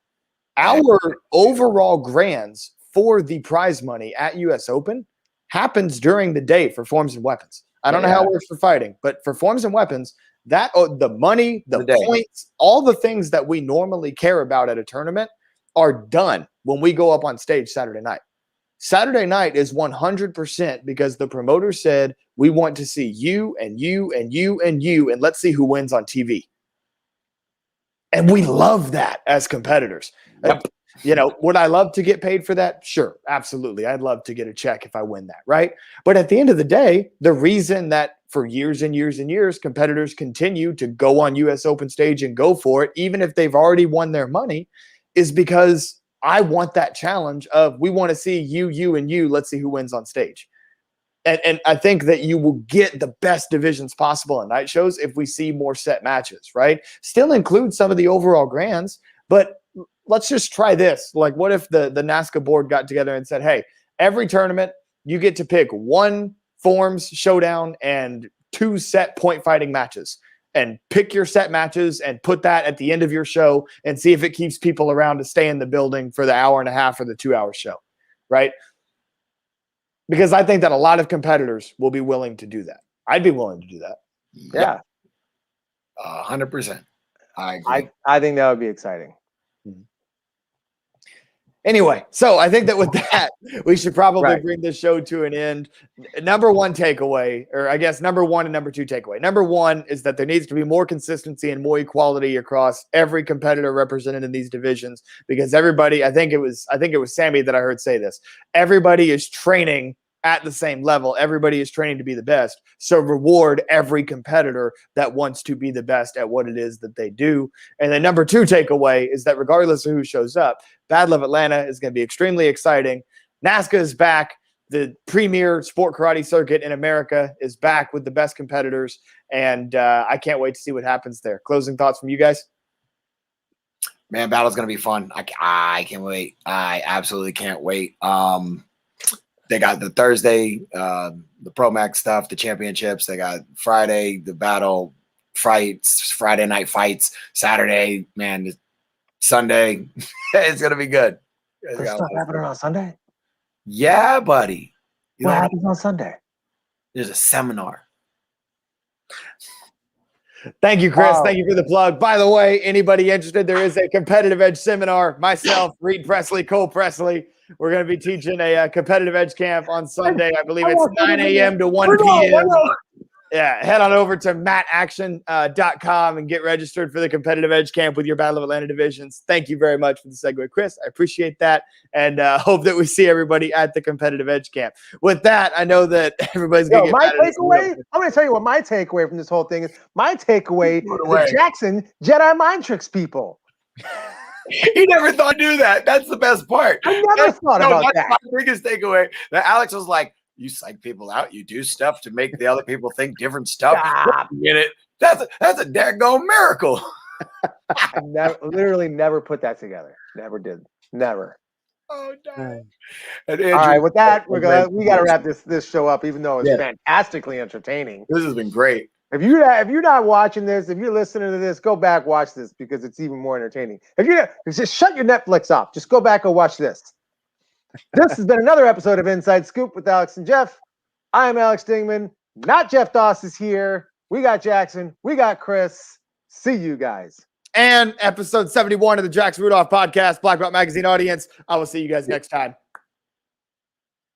our overall grands for the prize money at US Open happens during the day for forms and weapons. I don't know how it works for fighting, but for forms and weapons, that the money, the points, all the things that we normally care about at a tournament are done when we go up on stage Saturday night. Saturday night is 100% because the promoter said, we want to see you and you and you and you, and let's see who wins on TV. And we love that as competitors. Yep. Would I love to get paid for that? Sure, absolutely. I'd love to get a check if I win that, right? But at the end of the day, the reason that for years and years and years, competitors continue to go on US Open stage and go for it, even if they've already won their money, is because I want that challenge of we want to see you, you, and you. Let's see who wins on stage. And I think that you will get the best divisions possible in night shows if we see more set matches, right? Still include some of the overall grands, but let's just try this. Like, what if the NASCA board got together and said, hey, every tournament, you get to pick 1 forms showdown and 2 set point fighting matches. And pick your set matches and put that at the end of your show and see if it keeps people around to stay in the building for the hour and a half or the 2-hour show, right? Because I think that a lot of competitors will be willing to do that. I'd be willing to do that. Yeah. 100%. I agree. I think that would be exciting. Anyway, so I think that with that, we should probably bring this show to an end. Number 1 takeaway, or I guess number 1 and number 2 takeaway. Number 1 is that there needs to be more consistency and more equality across every competitor represented in these divisions, because everybody, I think it was Sammy that I heard say this. Everybody is training at the same level. Everybody is training to be the best. So reward every competitor that wants to be the best at what it is that they do. And then number 2 takeaway is that regardless of who shows up, Battle of Atlanta is going to be extremely exciting. NASCA is back. The premier sport karate circuit in America is back with the best competitors. And I can't wait to see what happens there. Closing thoughts from you guys? Man, battle's going to be fun. I can't wait. I absolutely can't wait. They got the Thursday, the Pro Max stuff, the championships. They got Friday, the battle fights, Friday night fights, Saturday, man, Sunday. It's going to be good. There's stuff happening on Sunday? Yeah, buddy. What happens on Sunday? There's a seminar. Thank you, Chris. Thank you for the plug. By the way, anybody interested, there is a Competitive Edge seminar. Myself, Reed Presley, Cole Presley. We're going to be teaching a Competitive Edge camp on Sunday. I believe it's 9 a.m. to 1 p.m. Yeah, head on over to mattaction.com and get registered for the Competitive Edge camp with your Battle of Atlanta divisions. Thank you very much for the segue, Chris. I appreciate that, and hope that we see everybody at the Competitive Edge camp. With that, I know that everybody's going to get my takeaway. I'm going to tell you what my takeaway from this whole thing is. My takeaway is that Jackson Jedi mind tricks people. He never thought to do that. That's the best part. I never thought about that. That's my biggest takeaway. That Alex was like, you psych people out. You do stuff to make the other people think different stuff. In it. That's a daggone miracle. I literally never put that together. Never did. Never. Oh, no. All right. With that, we got to wrap this show up. Even though it's fantastically entertaining. This has been great. If you're not watching this, if you're listening to this, go back watch this because it's even more entertaining. If you're just shut your Netflix off. Just go back and watch this. This has been another episode of Inside Scoop with Alex and Jeff. I am Alex Dingman. Not Jeff Doss is here. We got Jackson. We got Chris. See you guys. And episode 71 of the Jackson Rudolph podcast, Blackbelt Magazine audience. I will see you guys next time.